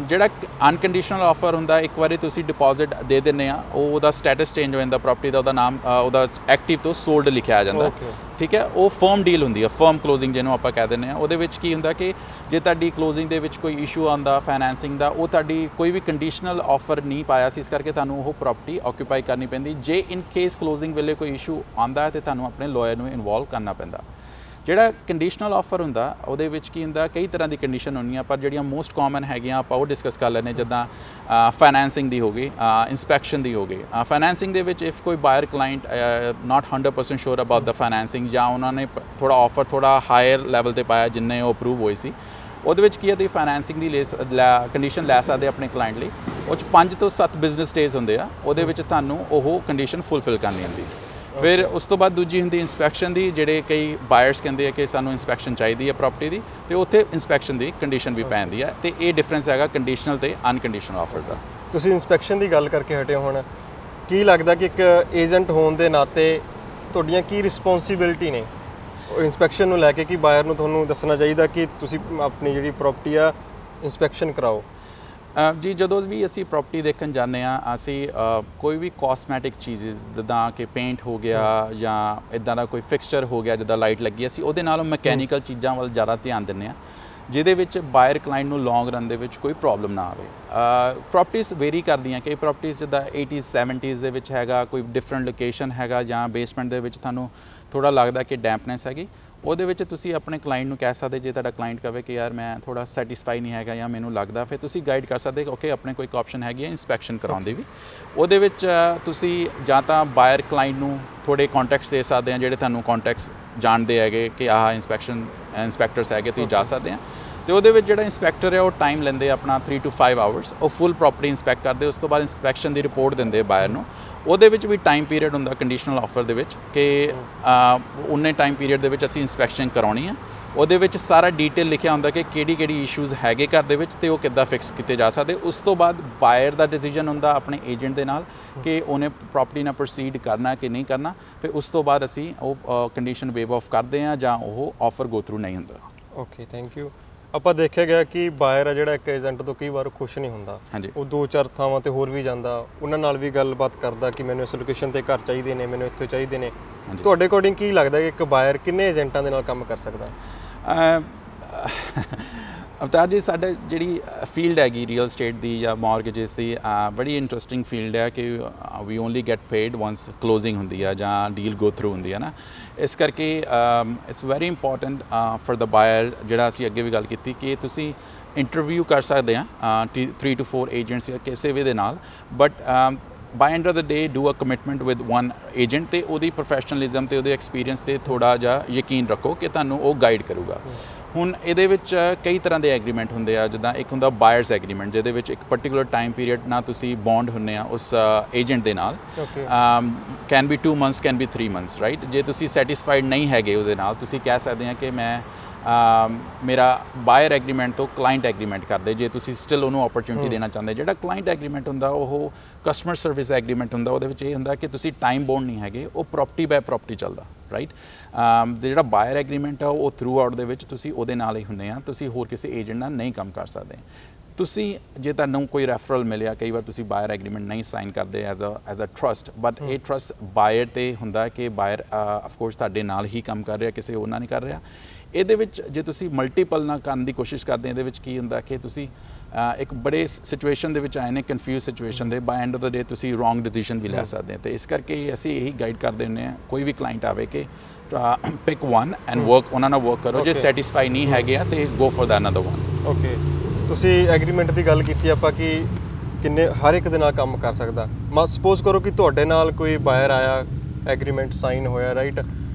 ਜਿਹੜਾ ਅਨਕੰਡੀਸ਼ਨਲ ਆਫਰ ਹੁੰਦਾ, ਇੱਕ ਵਾਰੀ ਤੁਸੀਂ ਡਿਪੋਜ਼ਿਟ ਦੇ ਦਿੰਦੇ ਆ, ਉਹਦਾ ਸਟੇਟਸ ਚੇਂਜ ਹੋ ਜਾਂਦਾ ਪ੍ਰਾਪਰਟੀ ਦਾ, ਉਹਦਾ ਨਾਮ ਉਹਦਾ ਐਕਟਿਵ ਤੋਂ ਸੋਲਡ ਲਿਖਿਆ ਆ ਜਾਂਦਾ, ਠੀਕ ਹੈ। ਉਹ ਫਰਮ ਡੀਲ ਹੁੰਦੀ ਹੈ, ਫਰਮ ਕਲੋਜ਼ਿੰਗ ਜਿਹਨੂੰ ਆਪਾਂ ਕਹਿ ਦਿੰਦੇ ਆ। ਉਹਦੇ ਵਿੱਚ ਕੀ ਹੁੰਦਾ ਕਿ ਜੇ ਤੁਹਾਡੀ ਕਲੋਜ਼ਿੰਗ ਦੇ ਵਿੱਚ ਕੋਈ ਇਸ਼ੂ ਆਉਂਦਾ ਫਾਈਨੈਂਸਿੰਗ ਦਾ, ਉਹ ਤੁਹਾਡੀ ਕੋਈ ਵੀ ਕੰਡੀਸ਼ਨਲ ਆਫਰ ਨਹੀਂ ਪਾਇਆ ਸੀ, ਇਸ ਕਰਕੇ ਤੁਹਾਨੂੰ ਉਹ ਪ੍ਰਾਪਰਟੀ ਆਕਿਊਪਾਈ ਕਰਨੀ ਪੈਂਦੀ। ਜੇ ਇਨ ਕੇਸ ਕਲੋਜ਼ਿੰਗ ਵੇਲੇ ਕੋਈ ਇਸ਼ੂ ਆਉਂਦਾ ਹੈ ਤੇ ਤੁਹਾਨੂੰ ਆਪਣੇ ਲਾਇਰ ਨੂੰ ਇਨਵੋਲਵ ਕਰਨਾ ਪੈਂਦਾ। ਜਿਹੜਾ ਕੰਡੀਸ਼ਨਲ ਆਫਰ ਹੁੰਦਾ ਉਹਦੇ ਵਿੱਚ ਕੀ ਹੁੰਦਾ, ਕਈ ਤਰ੍ਹਾਂ ਦੀ ਕੰਡੀਸ਼ਨ ਹੁੰਦੀਆਂ, ਪਰ ਜਿਹੜੀਆਂ ਮੋਸਟ ਕਾਮਨ ਹੈਗੀਆਂ ਆਪਾਂ ਉਹ ਡਿਸਕਸ ਕਰ ਲੈਂਦੇ। ਜਿੱਦਾਂ ਫਾਈਨੈਂਸਿੰਗ ਦੀ ਹੋ ਗਈ, ਇੰਸਪੈਕਸ਼ਨ ਦੀ ਹੋ ਗਈ। ਫਾਈਨੈਂਸਿੰਗ ਦੇ ਵਿੱਚ ਇਫ ਕੋਈ ਬਾਇਰ client not 100% sure about the financing, ਜਾਂ ਉਹਨਾਂ ਨੇ ਥੋੜਾ ਆਫਰ ਥੋੜਾ ਹਾਇਰ ਲੈਵਲ ਤੇ ਪਾਇਆ ਜਿੰਨੇ ਉਹ ਅਪਰੂਵ ਹੋਏ ਸੀ, ਉਹਦੇ ਵਿੱਚ ਕੀ ਹੈ ਤੁਸੀਂ ਫਾਈਨੈਂਸਿੰਗ ਦੀ ਕੰਡੀਸ਼ਨ ਲੈ ਸਕਦੇ ਆਪਣੇ ਕਲਾਇੰਟ ਲਈ। ਉਹ 'ਚ 5 ਤੋਂ 7 ਬਿਜ਼ਨਸ ਡੇਜ਼ ਹੁੰਦੇ ਆ, ਉਹਦੇ ਵਿੱਚ ਤੁਹਾਨੂੰ ਉਹ ਕੰਡੀਸ਼ਨ ਫੁੱਲਫਿਲ ਕਰਨੀ ਹੁੰਦੀ। ਫਿਰ ਉਸ ਤੋਂ ਬਾਅਦ ਦੂਜੀ ਹੁੰਦੀ ਇੰਸਪੈਕਸ਼ਨ ਦੀ। ਜਿਹੜੇ ਕਈ ਬਾਇਰਸ ਕਹਿੰਦੇ ਆ ਕਿ ਸਾਨੂੰ ਇੰਸਪੈਕਸ਼ਨ ਚਾਹੀਦੀ ਹੈ ਪ੍ਰਾਪਰਟੀ ਦੀ, ਤੇ ਉੱਥੇ ਇੰਸਪੈਕਸ਼ਨ ਦੀ ਕੰਡੀਸ਼ਨ ਵੀ ਪੈਂਦੀ ਹੈ। ਤੇ ਇਹ ਡਿਫਰੈਂਸ ਹੈਗਾ ਕੰਡੀਸ਼ਨਲ ਤੇ ਅਨਕੰਡੀਸ਼ਨਲ ਆਫਰ ਦਾ। ਤੁਸੀਂ ਇੰਸਪੈਕਸ਼ਨ ਦੀ ਗੱਲ ਕਰਕੇ ਹਟੇ ਹੋ, ਹੁਣ ਕੀ ਲੱਗਦਾ ਕਿ ਇੱਕ ਏਜੰਟ ਹੋਣ ਦੇ ਨਾਤੇ ਤੁਹਾਡੀਆਂ ਕੀ ਰਿਸਪੌਂਸਿਬਿਲਟੀ ਨੇ ਇੰਸਪੈਕਸ਼ਨ ਨੂੰ ਲੈ ਕੇ, ਕਿ ਬਾਇਰ ਨੂੰ ਤੁਹਾਨੂੰ ਦੱਸਣਾ ਚਾਹੀਦਾ ਕਿ ਤੁਸੀਂ ਆਪਣੀ ਜਿਹੜੀ ਪ੍ਰਾਪਰਟੀ ਆ ਇੰਸਪੈਕਸ਼ਨ ਕਰਾਓ? ਜੀ ਜਦੋਂ ਵੀ ਅਸੀਂ ਪ੍ਰਾਪਰਟੀ ਦੇਖਣ ਜਾਂਦੇ ਆ, ਅਸੀਂ ਕੋਈ ਵੀ ਕਾਸਮੈਟਿਕ ਚੀਜ਼ਸ ਜਿੱਦਾਂ ਕਿ ਪੇਂਟ ਹੋ ਗਿਆ ਜਾਂ ਇਦਾਂ ਦਾ ਕੋਈ ਫਿਕਸਚਰ ਹੋ ਗਿਆ, ਜਿੱਦਾਂ ਲਾਈਟ ਲੱਗੀ, ਅਸੀਂ ਉਹਦੇ ਨਾਲੋਂ ਮਕੈਨੀਕਲ ਚੀਜ਼ਾਂ ਵੱਲ ਜ਼ਿਆਦਾ ਧਿਆਨ ਦਿੰਦੇ ਆ, ਜਿਹਦੇ ਵਿੱਚ ਬਾਇਰ ਕਲਾਇੰਟ ਨੂੰ ਲੌਂਗ ਰਨ ਦੇ ਵਿੱਚ ਕੋਈ ਪ੍ਰੋਬਲਮ ਨਾ ਆਵੇ। ਪ੍ਰਾਪਰਟੀਜ਼ ਵੇਰੀ ਕਰਦੀਆਂ, ਕਈ ਪ੍ਰਾਪਰਟੀਜ਼ ਜਿੱਦਾਂ 80s 70s ਦੇ ਵਿੱਚ ਹੈਗਾ, ਕੋਈ ਡਿਫਰੈਂਟ ਲੋਕੇਸ਼ਨ ਹੈਗਾ, ਜਾਂ ਬੇਸਮੈਂਟ ਦੇ ਵਿੱਚ ਤੁਹਾਨੂੰ ਥੋੜਾ ਲੱਗਦਾ ਕਿ ਡੈਂਪਨੈਸ ਹੈਗੀ, ਉਹਦੇ ਵਿੱਚ ਤੁਸੀਂ ਆਪਣੇ ਕਲਾਇੰਟ ਨੂੰ ਕਹਿ ਸਕਦੇ। ਜੇ ਤੁਹਾਡਾ ਕਲਾਇੰਟ ਕਹੇ ਕਿ ਯਾਰ ਮੈਂ ਥੋੜਾ ਸੈਟੀਸਫਾਈ ਨਹੀਂ ਹੈਗਾ ਜਾਂ ਮੈਨੂੰ ਲੱਗਦਾ, ਫਿਰ ਤੁਸੀਂ ਗਾਈਡ ਕਰ ਸਕਦੇ ਕਿ ਓਕੇ ਆਪਣੇ ਕੋਈ ਇੱਕ ਆਪਸ਼ਨ ਹੈਗੀ ਹੈ ਇੰਸਪੈਕਸ਼ਨ ਕਰਾਉਣ ਦੀ ਵੀ। ਉਹਦੇ ਵਿੱਚ ਤੁਸੀਂ ਜਾਂ ਤਾਂ ਬਾਇਰ ਕਲਾਇੰਟ ਨੂੰ ਥੋੜੇ ਕੰਟੈਕਟਸ ਦੇ ਸਕਦੇ ਆ, ਜਿਹੜੇ ਤੁਹਾਨੂੰ ਕੰਟੈਕਟਸ ਜਾਣਦੇ ਹੈਗੇ ਕਿ ਆਹ ਇੰਸਪੈਕਟਰਸ ਹੈਗੇ, ਤੁਸੀਂ ਜਾ ਸਕਦੇ ਆ। ਤੇ ਉਹਦੇ ਵਿੱਚ ਜਿਹੜਾ ਇੰਸਪੈਕਟਰ ਹੈ ਉਹ ਟਾਈਮ ਲੈਂਦੇ ਆਪਣਾ 3 to 5 ਆਵਰਸ, ਉਹ ਫੁੱਲ ਪ੍ਰੋਪਰਟੀ ਇੰਸਪੈਕਟ ਕਰਦੇ। ਉਸ ਤੋਂ ਬਾਅਦ ਇੰਸਪੈਕਸ਼ਨ ਦੀ ਰਿਪੋਰਟ ਦਿੰਦੇ ਬਾਇਰ ਨੂੰ। ਉਹਦੇ ਵਿੱਚ ਵੀ ਟਾਈਮ ਪੀਰੀਅਡ ਹੁੰਦਾ ਕੰਡੀਸ਼ਨਲ ਆਫਰ ਦੇ ਵਿੱਚ ਕਿ ਉਨੇ ਟਾਈਮ ਪੀਰੀਅਡ ਦੇ ਵਿੱਚ ਅਸੀਂ ਇੰਸਪੈਕਸ਼ਨ ਕਰਾਉਣੀ ਆ। ਉਹਦੇ ਵਿੱਚ ਸਾਰਾ ਡੀਟੇਲ ਲਿਖਿਆ ਹੁੰਦਾ ਕਿ ਕਿਹੜੀ ਇਸ਼ੂਜ਼ ਹੈਗੇ ਘਰ ਦੇ ਵਿੱਚ ਤੇ ਉਹ ਕਿੱਦਾਂ ਫਿਕਸ ਕੀਤੇ ਜਾ ਸਕਦੇ। ਉਸ ਤੋਂ ਬਾਅਦ ਬਾਇਰ ਦਾ ਡਿਸੀਜਨ ਹੁੰਦਾ ਆਪਣੇ ਏਜੰਟ ਦੇ ਨਾਲ ਕਿ ਉਹਨੇ ਪ੍ਰਾਪਰਟੀ ਨਾਲ ਪ੍ਰੋਸੀਡ ਕਰਨਾ ਕਿ ਨਹੀਂ ਕਰਨਾ। ਫਿਰ ਉਸ ਤੋਂ ਬਾਅਦ ਅਸੀਂ ਉਹ ਕੰਡੀਸ਼ਨ ਵੇਵ ਆਫ ਕਰਦੇ ਹਾਂ ਜਾਂ ਉਹ ਆਫਰ ਗੋ ਥਰੂ ਨਹੀਂ ਹੁੰਦਾ। Okay, thank you. ਆਪਾਂ ਦੇਖਿਆ ਗਿਆ ਕਿ ਬਾਇਰ ਆ ਜਿਹੜਾ ਇੱਕ ਏਜੰਟ ਤੋਂ ਕਈ ਵਾਰ ਖੁਸ਼ ਨਹੀਂ ਹੁੰਦਾ। ਹਾਂਜੀ, ਉਹ 2-4 ਥਾਵਾਂ ਤੇ ਹੋਰ ਵੀ ਜਾਂਦਾ, ਉਹਨਾਂ ਨਾਲ ਵੀ ਗੱਲਬਾਤ ਕਰਦਾ ਕਿ ਮੈਨੂੰ ਇਸ ਲੋਕੇਸ਼ਨ ਤੇ ਘਰ ਚਾਹੀਦੇ ਨੇ, ਮੈਨੂੰ ਇੱਥੇ ਚਾਹੀਦੇ ਨੇ। ਤੁਹਾਡੇ ਅਕੋਰਡਿੰਗ ਕੀ ਲੱਗਦਾ ਕਿ ਇੱਕ ਬਾਇਰ ਕਿੰਨੇ ਏਜੰਟਾਂ ਦੇ ਨਾਲ ਕੰਮ ਕਰ ਸਕਦਾ? ਅਵਤਾਰ ਜੀ, ਸਾਡੇ ਜਿਹੜੀ ਫੀਲਡ ਹੈਗੀ ਰੀਅਲ ਸਟੇਟ ਦੀ ਜਾਂ ਮੌਰਗੇਜਸ ਦੀ, ਬੜੀ ਇੰਟਰਸਟਿੰਗ ਫੀਲਡ ਹੈ ਕਿ we only get paid once closing ਹੁੰਦੀ ਆ ਜਾਂ ਡੀਲ ਗੋ ਥਰੂ ਹੁੰਦੀ ਹੈ ਨਾ। ਇਸ ਕਰਕੇ it's very important for the ਬਾਇਰ, ਜਿਹੜਾ ਅਸੀਂ ਅੱਗੇ ਵੀ ਗੱਲ ਕੀਤੀ ਕਿ ਤੁਸੀਂ ਇੰਟਰਵਿਊ ਕਰ ਸਕਦੇ ਆ 3 to 4 ਏਜੰਟਸ ਜਾਂ ਕਿਸੇ ਵੀ ਦੇ ਨਾਲ, but by end of the day do a commitment with one agent ਤੇ ਉਹਦੀ ਪ੍ਰੋਫੈਸ਼ਨਲਿਜ਼ਮ ਤੇ ਉਹਦੇ ਐਕਸਪੀਰੀਅੰਸ ਤੇ ਥੋੜਾ ਜਿਹਾ ਯਕੀਨ ਰੱਖੋ ਕਿ ਤੁਹਾਨੂੰ ਉਹ ਗਾਈਡ ਕਰੂਗਾ। ਹੁਣ ਇਹਦੇ ਵਿੱਚ ਕਈ ਤਰ੍ਹਾਂ ਦੇ ਐਗਰੀਮੈਂਟ ਹੁੰਦੇ ਆ, ਜਿੱਦਾਂ ਇੱਕ ਹੁੰਦਾ ਬਾਇਰਸ ਐਗਰੀਮੈਂਟ, ਜਿਹਦੇ ਵਿੱਚ ਇੱਕ ਪਰਟੀਕੂਲਰ ਟਾਈਮ ਪੀਰੀਅਡ ਨਾਲ ਤੁਸੀਂ ਬੌਂਡ ਹੁੰਦੇ ਆ ਉਸ ਏਜੰਟ ਦੇ ਨਾਲ। Can be 2 months, can be 3 months, right. ਜੇ ਤੁਸੀਂ ਸੈਟੀਸਫਾਈਡ ਨਹੀਂ ਹੈਗੇ ਉਹਦੇ ਨਾਲ, ਤੁਸੀਂ ਕਹਿ ਸਕਦੇ ਆ ਕਿ ਮੈਂ ਮੇਰਾ ਬਾਇਰ ਐਗਰੀਮੈਂਟ ਤੋਂ ਕਲਾਇੰਟ ਐਗਰੀਮੈਂਟ ਕਰਦੇ, ਜੇ ਤੁਸੀਂ ਸਟਿਲ ਉਹਨੂੰ ਓਪਰਚੁਨਿਟੀ ਦੇਣਾ ਚਾਹੁੰਦੇ। ਜਿਹੜਾ ਕਲਾਇੰਟ ਐਗਰੀਮੈਂਟ ਹੁੰਦਾ ਉਹ ਕਸਟਮਰ ਸਰਵਿਸ ਐਗਰੀਮੈਂਟ ਹੁੰਦਾ। ਉਹਦੇ ਵਿੱਚ ਇਹ ਹੁੰਦਾ ਕਿ ਤੁਸੀਂ ਟਾਈਮ ਬੌਂਡ ਨਹੀਂ ਹੈਗੇ, ਉਹ ਪ੍ਰੋਪਰਟੀ ਬਾਏ ਪ੍ਰੋਪਰਟੀ ਚੱਲਦਾ, ਰਾਈਟ। ਜਿਹੜਾ ਬਾਇਰ ਐਗਰੀਮੈਂਟ ਆ ਉਹ ਥਰੂ ਆਊਟ ਦੇ ਵਿੱਚ ਤੁਸੀਂ ਉਹਦੇ ਨਾਲ ਹੀ ਹੁੰਦੇ ਆ, ਤੁਸੀਂ ਹੋਰ ਕਿਸੇ ਏਜੰਟ ਨਾਲ ਨਹੀਂ ਕੰਮ ਕਰ ਸਕਦੇ। ਤੁਸੀਂ ਜੇ ਤੁਹਾਨੂੰ ਕੋਈ ਰੈਫਰਲ ਮਿਲਿਆ, ਕਈ ਵਾਰ ਤੁਸੀਂ ਬਾਇਰ ਐਗਰੀਮੈਂਟ ਨਹੀਂ ਸਾਈਨ ਕਰਦੇ ਐਜ਼ ਅ ਟਰਸਟ, ਬਟ ਇਹ ਟਰਸਟ ਬਾਇਰ ਤੇ ਹੁੰਦਾ ਕਿ ਬਾਇਰ ਆਫ ਕੋਰਸ ਤੁਹਾਡੇ ਨਾਲ ਹੀ ਕੰਮ ਕਰ ਰਿਹਾ, ਕਿਸੇ ਹੋਰ ਨਾਲ ਨਹੀਂ ਕਰ ਰਿਹਾ। ਇਹਦੇ ਵਿੱਚ ਜੇ ਤੁਸੀਂ ਮਲਟੀਪਲ ਨਾਲ ਕਰਨ ਦੀ ਕੋਸ਼ਿਸ਼ ਕਰਦੇ, ਇਹਦੇ ਵਿੱਚ ਕੀ ਹੁੰਦਾ ਕਿ ਤੁਸੀਂ ਇੱਕ ਬੜੇ ਸਿਚੁਏਸ਼ਨ ਦੇ ਵਿੱਚ ਆਏ ਨੇ, ਕਨਫਿਊਜ਼ ਸਿਚੁਏਸ਼ਨ ਦੇ, ਬਾਈ ਐਂਡ ਆਫ ਦ ਡੇ ਤੁਸੀਂ ਰੋਂਗ ਡਿਸੀਜਨ ਵੀ ਲੈ ਸਕਦੇ ਹੋ। ਤੇ ਇਸ ਕਰਕੇ ਅਸੀਂ ਇਹੀ ਗਾਈਡ ਕਰਦੇ ਹੁੰਦੇ ਹਾਂ ਕੋਈ ਵੀ ਕਲਾਇੰਟ ਆਵੇ ਕਿ ਪਿਕ ਵਨ ਐਂਡ ਵਰਕ, ਉਹਨਾਂ ਨਾਲ ਵਰਕ ਕਰੋ। ਜੇ ਸੈਟੀਸਫਾਈ ਨਹੀਂ ਹੈਗੇ ਆ ਤੇ go for the another one. Okay, ਤੁਸੀਂ ਐਗਰੀਮੈਂਟ ਦੀ ਗੱਲ ਕੀਤੀ ਆਪਾਂ ਕਿ ਕਿੰਨੇ ਹਰ ਇੱਕ ਦੇ ਨਾਲ ਕੰਮ ਕਰ ਸਕਦਾ। ਸਪੋਜ਼ ਕਰੋ ਕਿ ਤੁਹਾਡੇ ਨਾਲ ਕੋਈ ਬਾਇਰ ਆਇਆ, ਐਗਰੀਮੈਂਟ ਸਾਈਨ ਹੋਇਆ, ਰਾਈਟ,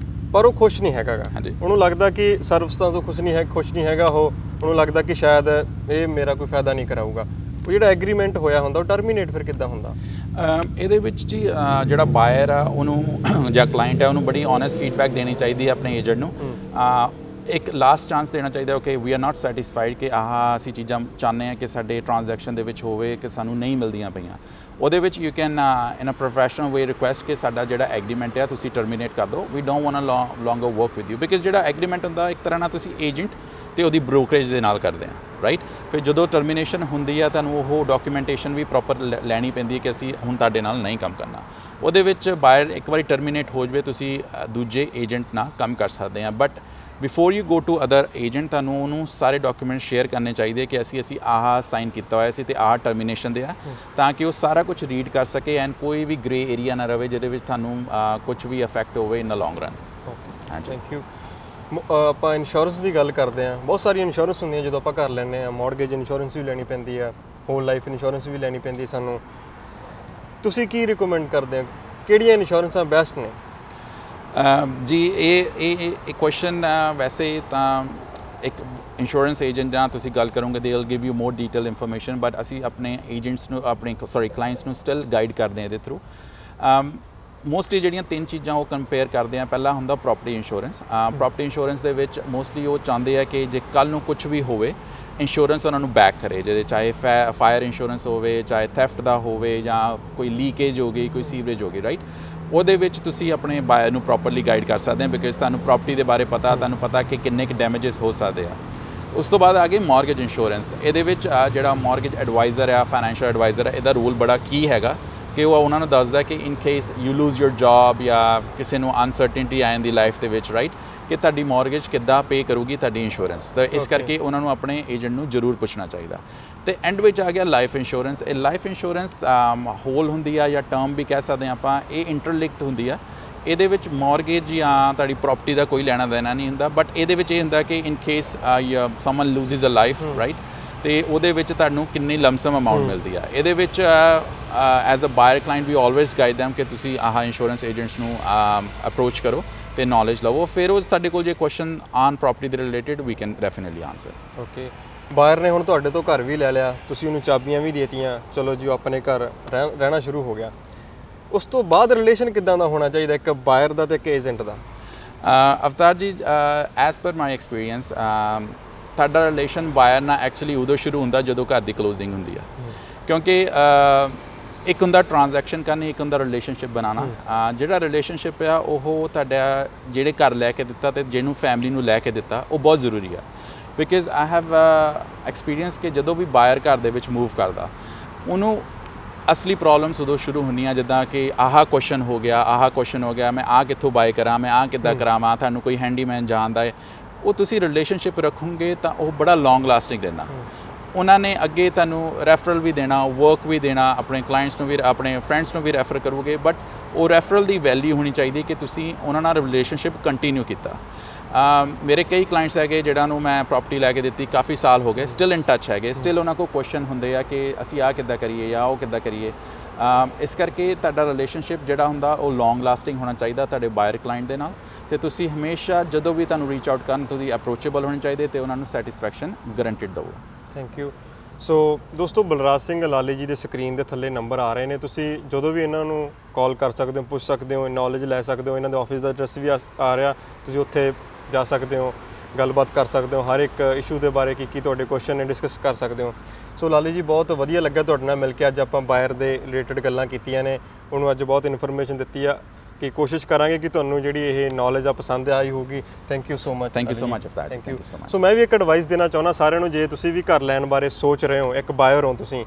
ਪਰ ਉਹ ਖੁਸ਼ ਨਹੀਂ ਹੈਗਾ ਗਾ। ਹਾਂਜੀ। ਉਹਨੂੰ ਲੱਗਦਾ ਕਿ ਸਰਵਿਸਾਂ ਤੋਂ ਖੁਸ਼ ਨਹੀਂ ਹੈਗਾ ਉਹ, ਉਹਨੂੰ ਲੱਗਦਾ ਕਿ ਸ਼ਾਇਦ ਇਹ ਮੇਰਾ ਕੋਈ ਫਾਇਦਾ ਨਹੀਂ ਕਰਾਊਗਾ। ਉਹ ਜਿਹੜਾ ਐਗਰੀਮੈਂਟ ਹੋਇਆ ਹੁੰਦਾ ਉਹ ਟਰਮੀਨੇਟ ਫਿਰ ਕਿੱਦਾਂ ਹੁੰਦਾ? ਇਹਦੇ ਵਿੱਚ ਜੀ ਜਿਹੜਾ ਬਾਇਰ ਆ ਉਹਨੂੰ ਜਾਂ ਕਲਾਇੰਟ ਹੈ ਉਹਨੂੰ ਬੜੀ ਓਨੈਸਟ ਫੀਡਬੈਕ ਦੇਣੀ ਚਾਹੀਦੀ ਹੈ ਆਪਣੇ ਏਜੰਟ ਨੂੰ। ਇੱਕ ਲਾਸਟ ਚਾਂਸ ਦੇਣਾ ਚਾਹੀਦਾ, okay we are not satisfied ਕਿ ਆਹ ਅਸੀਂ ਚੀਜ਼ਾਂ ਚਾਹੁੰਦੇ ਹਾਂ ਕਿ ਸਾਡੇ ਟ੍ਰਾਂਜੈਕਸ਼ਨ ਦੇ ਵਿੱਚ ਹੋਵੇ ਕਿ ਸਾਨੂੰ ਨਹੀਂ ਮਿਲਦੀਆਂ ਪਈਆਂ। ਉਹਦੇ ਵਿੱਚ you can in a professional way request ਕਿ ਸਾਡਾ ਜਿਹੜਾ ਐਗਰੀਮੈਂਟ ਹੈ ਤੁਸੀਂ ਟਰਮੀਨੇਟ ਕਰ ਦਿਓ, we don't want longer work with you. Because ਜਿਹੜਾ ਐਗਰੀਮੈਂਟ ਹੁੰਦਾ ਇੱਕ ਤਰ੍ਹਾਂ ਨਾਲ ਤੁਸੀਂ ਏਜੰਟ ਤੇ ਉਹਦੀ ਬ੍ਰੋਕਰੇਜ ਦੇ ਨਾਲ ਕਰਦੇ ਆ, ਰਾਈਟ। ਫਿਰ ਜਦੋਂ ਟਰਮੀਨੇਸ਼ਨ ਹੁੰਦੀ ਆ ਤੁਹਾਨੂੰ ਉਹ ਡਾਕੂਮੈਂਟੇਸ਼ਨ ਵੀ ਪ੍ਰੋਪਰ ਲੈਣੀ ਪੈਂਦੀ ਹੈ ਕਿ ਅਸੀਂ ਹੁਣ ਤੁਹਾਡੇ ਨਾਲ ਨਹੀਂ ਕੰਮ ਕਰਨਾ। ਉਹਦੇ ਵਿੱਚ ਬਾਇਰ ਇੱਕ ਵਾਰੀ ਟਰਮੀਨੇਟ ਹੋ ਜਾਵੇ ਤੁਸੀਂ ਦੂਜੇ ਏਜੰਟ ਨਾਲ ਕੰਮ ਕਰ ਸਕਦੇ ਆ। But before you go to other agent ਤੁਹਾਨੂੰ ਉਹਨੂੰ ਸਾਰੇ ਡਾਕੂਮੈਂਟ ਸ਼ੇਅਰ ਕਰਨੇ ਚਾਹੀਦੇ ਕਿ ਅਸੀਂ ਆਹ ਸਾਈਨ ਕੀਤਾ ਹੋਇਆ ਸੀ ਤੇ ਆਹ ਟਰਮੀਨੇਸ਼ਨ ਦੇ ਆ, ਤਾਂ ਕਿ ਉਹ ਸਾਰਾ ਕੁਝ ਰੀਡ ਕਰ ਸਕੇ ਐਂਡ ਕੋਈ ਵੀ ਗ੍ਰੇ ਏਰੀਆ ਨਾ ਰਵੇ ਜਿਹਦੇ ਵਿੱਚ ਤੁਹਾਨੂੰ ਕੁਝ ਵੀ ਇਫੈਕਟ ਹੋਵੇ ਇਨ ਦ ਲੌਂਗ ਰਨ। ਹਾਂਜੀ, ਥੈਂਕ ਯੂ। ਆਪਾਂ ਇੰਸ਼ੋਰੈਂਸ ਦੀ ਗੱਲ ਕਰਦੇ ਹਾਂ, ਬਹੁਤ ਸਾਰੀਆਂ ਇੰਸ਼ੋਰੈਂਸ ਹੁੰਦੀਆਂ ਜਦੋਂ ਆਪਾਂ ਘਰ ਲੈਂਦੇ ਹਾਂ। ਮੌਰਗੇਜ ਇੰਸ਼ੋਰੈਂਸ ਵੀ ਲੈਣੀ ਪੈਂਦੀ ਆ, ਹੋਲ ਲਾਈਫ ਇੰਸ਼ੋਰੈਂਸ ਵੀ ਲੈਣੀ ਪੈਂਦੀ ਸਾਨੂੰ। ਤੁਸੀਂ ਕੀ ਰਿਕਮੈਂਡ ਕਰਦੇ ਹੋ, ਕਿਹੜੀਆਂ ਇੰਸ਼ੋਰੈਂਸਾਂ ਬੈਸਟ ਨੇ? ਜੀ ਇਹ ਕੁਐਸਚਨ ਵੈਸੇ ਤਾਂ ਇੱਕ ਇੰਸ਼ੋਰੈਂਸ ਏਜੰਟ ਨਾਲ ਤੁਸੀਂ ਗੱਲ ਕਰੋਗੇ they will give you more detail information, but ਅਸੀਂ ਆਪਣੇ ਏਜੰਟਸ ਨੂੰ ਕਲਾਇੰਟਸ ਨੂੰ ਸਟਿਲ ਗਾਈਡ ਕਰਦੇ ਹਾਂ ਇਹਦੇ ਥਰੂ। ਮੋਸਟਲੀ ਜਿਹੜੀਆਂ 3 ਚੀਜ਼ਾਂ ਉਹ ਕੰਪੇਅਰ ਕਰਦੇ ਆ। ਪਹਿਲਾ ਹੁੰਦਾ ਪ੍ਰੋਪਰਟੀ ਇੰਸ਼ੋਰੈਂਸ। ਪ੍ਰੋਪਰਟੀ ਇੰਸ਼ੋਰੈਂਸ ਦੇ ਵਿੱਚ ਮੋਸਟਲੀ ਉਹ ਚਾਹੁੰਦੇ ਆ ਕਿ ਜੇ ਕੱਲ੍ਹ ਨੂੰ ਕੁਝ ਵੀ ਹੋਵੇ ਇੰਸ਼ੋਰੈਂਸ ਉਹਨਾਂ ਨੂੰ ਬੈਕ ਕਰੇ, ਜਿਹਦੇ ਚਾਹੇ ਫਾਇਰ ਇੰਸ਼ੋਰੈਂਸ ਹੋਵੇ, ਚਾਹੇ ਥੈਫਟ ਦਾ ਹੋਵੇ, ਜਾਂ ਕੋਈ ਲੀਕੇਜ ਹੋ ਗਈ, ਕੋਈ ਸੀਵਰੇਜ ਹੋ ਗਈ, ਰਾਈਟ। ਉਹਦੇ ਵਿੱਚ ਤੁਸੀਂ ਆਪਣੇ ਬਾਇਰ ਨੂੰ ਪ੍ਰੋਪਰਲੀ ਗਾਈਡ ਕਰ ਸਕਦੇ ਆ ਬਿਕਾਜ਼ ਤੁਹਾਨੂੰ ਪ੍ਰੋਪਰਟੀ ਦੇ ਬਾਰੇ ਪਤਾ, ਤੁਹਾਨੂੰ ਪਤਾ ਕਿ ਕਿੰਨੇ ਕੁ ਡੈਮੇਜਸ ਹੋ ਸਕਦੇ ਆ। ਉਸ ਤੋਂ ਬਾਅਦ ਆ ਗਈ ਮੌਰਗੇਜ ਇੰਸ਼ੋਰੈਂਸ। ਇਹਦੇ ਵਿੱਚ ਜਿਹੜਾ ਮੌਰਗੇਜ ਐਡਵਾਈਜ਼ਰ ਆ, ਫਾਈਨੈਂਸ਼ੀਅਲ ਐਡਵਾਈਜ਼ਰ ਆ, ਇਹਦਾ ਰੂਲ ਬੜਾ ਕੀ ਹੈਗਾ ਕਿ ਉਹ ਉਹਨਾਂ ਨੂੰ ਦੱਸਦਾ ਕਿ in case you lose your job ਜਾਂ ਕਿਸੇ ਨੂੰ ਅਨਸਰਟਨਟੀ ਆ ਜਾਂਦੀ ਲਾਈਫ ਦੇ ਵਿੱਚ, ਰਾਈਟ, ਕਿ ਤੁਹਾਡੀ ਮੌਰਗੇਜ ਕਿੱਦਾਂ ਪੇ ਕਰੂਗੀ ਤੁਹਾਡੀ ਇੰਸ਼ੋਰੈਂਸ। ਤਾਂ ਇਸ ਕਰਕੇ ਉਹਨਾਂ ਨੂੰ ਆਪਣੇ ਏਜੰਟ ਨੂੰ ਜ਼ਰੂਰ ਪੁੱਛਣਾ ਚਾਹੀਦਾ। ਤੇ ਐਂਡ ਵਿੱਚ ਆ ਗਿਆ ਲਾਈਫ ਇੰਸ਼ੋਰੈਂਸ। ਇਹ ਲਾਈਫ ਇੰਸ਼ੋਰੈਂਸ ਹੋਲ ਹੁੰਦੀ ਆ ਜਾਂ ਟਰਮ ਵੀ ਕਹਿ ਸਕਦੇ ਆਪਾਂ, ਇਹ ਇੰਟਰਲਿੰਕਡ ਹੁੰਦੀ ਆ। ਇਹਦੇ ਵਿੱਚ ਮੌਰਗੇਜ ਜਾਂ ਤੁਹਾਡੀ ਪ੍ਰਾਪਰਟੀ ਦਾ ਕੋਈ ਲੈਣਾ ਦੇਣਾ ਨਹੀਂ ਹੁੰਦਾ, ਬਟ ਇਹਦੇ ਵਿੱਚ ਇਹ ਹੁੰਦਾ ਕਿ in case someone loses a life, right, ਤੇ ਉਹਦੇ ਵਿੱਚ ਤੁਹਾਨੂੰ ਕਿੰਨੀ ਲਮਸਮ ਅਮਾਊਂਟ ਮਿਲਦੀ ਆ। ਇਹਦੇ ਵਿੱਚ as a buyer client we always guide them ਕਿ ਤੁਸੀਂ ਆਹ ਇੰਸ਼ੋਰੈਂਸ ਏਜੰਟਸ ਨੂੰ ਅਪਰੋਚ ਕਰੋ ਤੇ ਨੌਲੇਜ ਲਵੋ। ਫਿਰ ਉਹ ਸਾਡੇ ਕੋਲ ਜੇ ਕੁਐਸਚਨ ਆਨ ਪ੍ਰਾਪਰਟੀ ਦੇ related we can definitely answer. Okay, buyer ਨੇ ਹੁਣ ਤੁਹਾਡੇ ਤੋਂ ਘਰ ਵੀ ਲੈ ਲਿਆ, ਤੁਸੀਂ ਉਹਨੂੰ ਚਾਬੀਆਂ ਵੀ ਦੇਤੀਆਂ, ਚਲੋ ਜੀ ਉਹ ਆਪਣੇ ਘਰ ਰਹਿਣਾ ਸ਼ੁਰੂ ਹੋ ਗਿਆ। ਉਸ ਤੋਂ ਬਾਅਦ ਰਿਲੇਸ਼ਨ ਕਿੱਦਾਂ ਦਾ ਹੋਣਾ ਚਾਹੀਦਾ ਇੱਕ ਬਾਇਰ ਦਾ ਤੇ ਇੱਕ ਏਜੰਟ ਦਾ? ਅਵਤਾਰ ਜੀ, ਐਜ਼ ਪਰ ਮਾਈ ਐਕਸਪੀਰੀਅੰਸ ਤੁਹਾਡਾ ਰਿਲੇਸ਼ਨ ਬਾਇਰ ਨਾਲ ਐਕਚੁਅਲੀ ਉਦੋਂ ਸ਼ੁਰੂ ਹੁੰਦਾ ਜਦੋਂ ਘਰ ਦੀ ਕਲੋਜ਼ਿੰਗ ਹੁੰਦੀ ਆ। ਕਿਉਂਕਿ ਇੱਕ ਹੁੰਦਾ ਟ੍ਰਾਂਜੈਕਸ਼ਨ ਕਰਨੀ, ਇੱਕ ਹੁੰਦਾ ਰਿਲੇਸ਼ਨਸ਼ਿਪ ਬਣਾਉਣਾ। ਜਿਹੜਾ ਰਿਲੇਸ਼ਨਸ਼ਿਪ ਆ ਉਹ ਤੁਹਾਡਾ ਜਿਹੜੇ ਘਰ ਲੈ ਕੇ ਦਿੱਤਾ ਤੇ ਜਿਹਨੂੰ ਫੈਮਿਲੀ ਨੂੰ ਲੈ ਕੇ ਦਿੱਤਾ ਉਹ ਬਹੁਤ ਜ਼ਰੂਰੀ ਆ। ਬਿਕਾਜ਼ ਆਈ ਹੈਵ ਐਕਸਪੀਰੀਅੰਸ ਕਿ ਜਦੋਂ ਵੀ ਬਾਇਰ ਘਰ ਦੇ ਵਿੱਚ ਮੂਵ ਕਰਦਾ ਉਹਨੂੰ ਅਸਲੀ ਪ੍ਰੋਬਲਮਸ ਉਦੋਂ ਸ਼ੁਰੂ ਹੁੰਦੀਆਂ, ਜਿੱਦਾਂ ਕਿ ਆਹ ਕੁਐਸਚਨ ਹੋ ਗਿਆ, ਮੈਂ ਆਹ ਕਿੱਥੋਂ ਬਾਏ ਕਰਾਂ, ਮੈਂ ਆਹ ਕਿੱਦਾਂ ਕਰਾਵਾਂ, ਤੁਹਾਨੂੰ ਕੋਈ ਹੈਂਡੀਮੈਨ ਜਾਣਦਾ ਹੈ। ਉਹ ਤੁਸੀਂ ਰਿਲੇਸ਼ਨਸ਼ਿਪ ਰੱਖੋਗੇ ਤਾਂ ਉਹ ਬੜਾ ਲੌਂਗ ਲਾਸਟਿੰਗ ਰਹਿਣਾ। ਉਹਨਾਂ ਨੇ ਅੱਗੇ ਤੁਹਾਨੂੰ ਰੈਫਰਲ ਵੀ ਦੇਣਾ, ਵਰਕ ਵੀ ਦੇਣਾ, ਆਪਣੇ ਕਲਾਇੰਟਸ ਨੂੰ ਵੀ, ਆਪਣੇ ਫਰੈਂਡਸ ਨੂੰ ਵੀ ਰੈਫਰ ਕਰੋਗੇ, ਬਟ ਉਹ ਰੈਫਰਲ ਦੀ ਵੈਲਿਊ ਹੋਣੀ ਚਾਹੀਦੀ ਕਿ ਤੁਸੀਂ ਉਹਨਾਂ ਨਾਲ ਰਿਲੇਸ਼ਨਸ਼ਿਪ ਕੰਟੀਨਿਊ ਕੀਤਾ। ਮੇਰੇ ਕਈ ਕਲਾਇੰਟਸ ਹੈਗੇ ਜਿਹੜਾ ਨੂੰ ਮੈਂ ਪ੍ਰਾਪਰਟੀ ਲੈ ਕੇ ਦਿੱਤੀ, ਕਾਫੀ ਸਾਲ ਹੋ ਗਏ, ਸਟਿਲ ਇਨ ਟੱਚ ਹੈਗੇ, ਸਟਿਲ ਉਹਨਾਂ ਕੋਲ ਕੁਐਸਚਨ ਹੁੰਦੇ ਆ ਕਿ ਅਸੀਂ ਆਹ ਕਿੱਦਾਂ ਕਰੀਏ ਜਾਂ ਉਹ ਕਿੱਦਾਂ ਕਰੀਏ। ਇਸ ਕਰਕੇ ਤੁਹਾਡਾ ਰਿਲੇਸ਼ਨਸ਼ਿਪ ਜਿਹੜਾ ਹੁੰਦਾ ਉਹ ਲੌਂਗ ਲਾਸਟਿੰਗ ਹੋਣਾ ਚਾਹੀਦਾ ਤੁਹਾਡੇ ਬਾਇਰ ਕਲਾਇੰਟ ਦੇ ਨਾਲ। ਤੇ ਤੁਸੀਂ ਹਮੇਸ਼ਾ ਜਦੋਂ ਵੀ ਤੁਹਾਨੂੰ ਰੀਚ ਆਊਟ ਕਰਨ ਤੁਸੀਂ ਅਪਰੋਚੇਬਲ ਹੋਣੇ ਚਾਹੀਦੇ ਤੇ ਉਹਨਾਂ ਨੂੰ ਸੈਟੀਸਫੈਕਸ਼ਨ ਗਰੰਟਿਡ ਦਿਓ। Thank you. ਸੋ ਦੋਸਤੋ, ਬਲਰਾਜ ਸਿੰਘ ਲਾਲੇ ਜੀ ਦੇ ਸਕਰੀਨ ਦੇ ਥੱਲੇ ਨੰਬਰ ਆ ਰਹੇ ਨੇ, ਤੁਸੀਂ ਜਦੋਂ ਵੀ ਇਹਨਾਂ ਨੂੰ ਕਾਲ ਕਰ ਸਕਦੇ ਹੋ, ਪੁੱਛ ਸਕਦੇ ਹੋ, ਨੌਲੇਜ ਲੈ ਸਕਦੇ ਹੋ। ਇਹਨਾਂ ਦੇ ਆਫਿਸ ਦਾ ਐਡਰੈਸ ਵੀ ਆ ਰਿਹਾ, ਤੁਸੀਂ ਉੱਥੇ ਜਾ ਸਕਦੇ ਹੋ, ਗੱਲਬਾਤ ਕਰ ਸਕਦੇ ਹੋ, ਹਰ ਇੱਕ ਇਸ਼ੂ ਦੇ ਬਾਰੇ ਕੀ ਤੁਹਾਡੇ ਕੁਐਸਚਨ ਨੇ ਡਿਸਕਸ ਕਰ ਸਕਦੇ ਹੋ। ਸੋ ਲਾਲੇ ਜੀ, ਬਹੁਤ ਵਧੀਆ ਲੱਗਾ ਤੁਹਾਡੇ ਨਾਲ ਮਿਲ ਕੇ। ਅੱਜ ਆਪਾਂ ਬਾਇਰ ਦੇ ਰਿਲੇਟਡ ਗੱਲਾਂ ਕੀਤੀਆਂ ਨੇ, ਉਹਨੂੰ ਅੱਜ ਬਹੁਤ ਇਨਫੋਰਮੇਸ਼ਨ ਦਿੱਤੀ ਆ ਕਿ ਕੋਸ਼ਿਸ਼ ਕਰਾਂਗੇ ਕਿ ਤੁਹਾਨੂੰ ਜਿਹੜੀ ਇਹ ਨੌਲੇਜ ਆ ਪਸੰਦ ਆਈ ਹੋਊਗੀ। Thank you so much. Thank you so much Avtar. Thank you so much. So ਮੈਂ ਵੀ ਇੱਕ ਐਡਵਾਈਸ ਦੇਣਾ ਚਾਹੁੰਦਾ ਸਾਰਿਆਂ ਨੂੰ, ਜੇ ਤੁਸੀਂ ਵੀ ਘਰ ਲੈਣ ਬਾਰੇ ਸੋਚ ਰਹੇ ਹੋ, ਇੱਕ ਬਾਇਰ ਹੋ ਤੁਸੀਂ,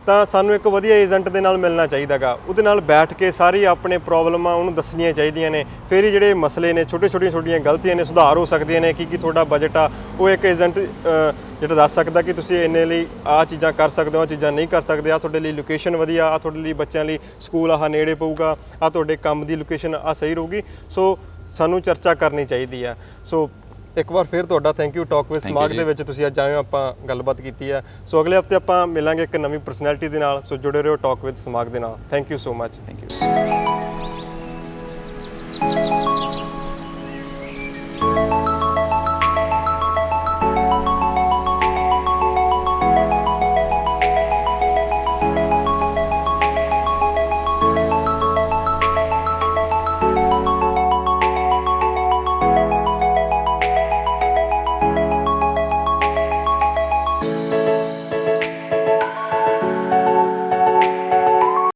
ਤਾਂ ਸਾਨੂੰ ਇੱਕ ਵਧੀਆ ਏਜੰਟ ਦੇ ਨਾਲ ਮਿਲਣਾ ਚਾਹੀਦਾਗਾ। ਉਹਦੇ ਨਾਲ ਬੈਠ ਕੇ ਸਾਰੀ ਆਪਣੇ ਪ੍ਰੋਬਲਮਾਂ ਉਹਨੂੰ ਦੱਸਣੀਆਂ ਚਾਹੀਦੀਆਂ ਨੇ। ਫਿਰ ਹੀ ਜਿਹੜੇ ਮਸਲੇ ਨੇ, ਛੋਟੀਆਂ ਗਲਤੀਆਂ ਨੇ, ਸੁਧਾਰ ਹੋ ਸਕਦੀਆਂ ਨੇ। ਕੀ ਤੁਹਾਡਾ ਬਜਟ ਆ ਉਹ ਇੱਕ ਏਜੰਟ ਜਿਹੜਾ ਦੱਸ ਸਕਦਾ ਕਿ ਤੁਸੀਂ ਇੰਨੇ ਲਈ ਆਹ ਚੀਜ਼ਾਂ ਕਰ ਸਕਦੇ ਹੋ, ਆਹ ਚੀਜ਼ਾਂ ਨਹੀਂ ਕਰ ਸਕਦੇ, ਆਹ ਤੁਹਾਡੇ ਲਈ ਲੋਕੇਸ਼ਨ ਵਧੀਆ, ਆਹ ਤੁਹਾਡੇ ਲਈ ਬੱਚਿਆਂ ਲਈ ਸਕੂਲ ਆਹ ਨੇੜੇ ਪਊਗਾ, ਆਹ ਤੁਹਾਡੇ ਕੰਮ ਦੀ ਲੋਕੇਸ਼ਨ ਆਹ ਸਹੀ ਰਹੂਗੀ। ਸੋ ਸਾਨੂੰ ਚਰਚਾ ਕਰਨੀ ਚਾਹੀਦੀ ਆ। ਸੋ ਇੱਕ ਵਾਰ ਫਿਰ ਤੁਹਾਡਾ ਥੈਂਕ ਯੂ। ਟਾਕ ਵਿਦ ਸਮਾਗ ਦੇ ਵਿੱਚ ਤੁਸੀਂ ਅੱਜ ਆਏ ਹੋ, ਆਪਾਂ ਗੱਲਬਾਤ ਕੀਤੀ ਹੈ। ਸੋ ਅਗਲੇ ਹਫਤੇ ਆਪਾਂ ਮਿਲਾਂਗੇ ਇੱਕ ਨਵੀਂ ਪਰਸਨੈਲਿਟੀ ਦੇ ਨਾਲ। ਸੋ ਜੁੜੇ ਰਹੋ ਟਾਕ ਵਿਦ ਸਮਾਗ ਦੇ ਨਾਲ। Thank you so much. Thank you.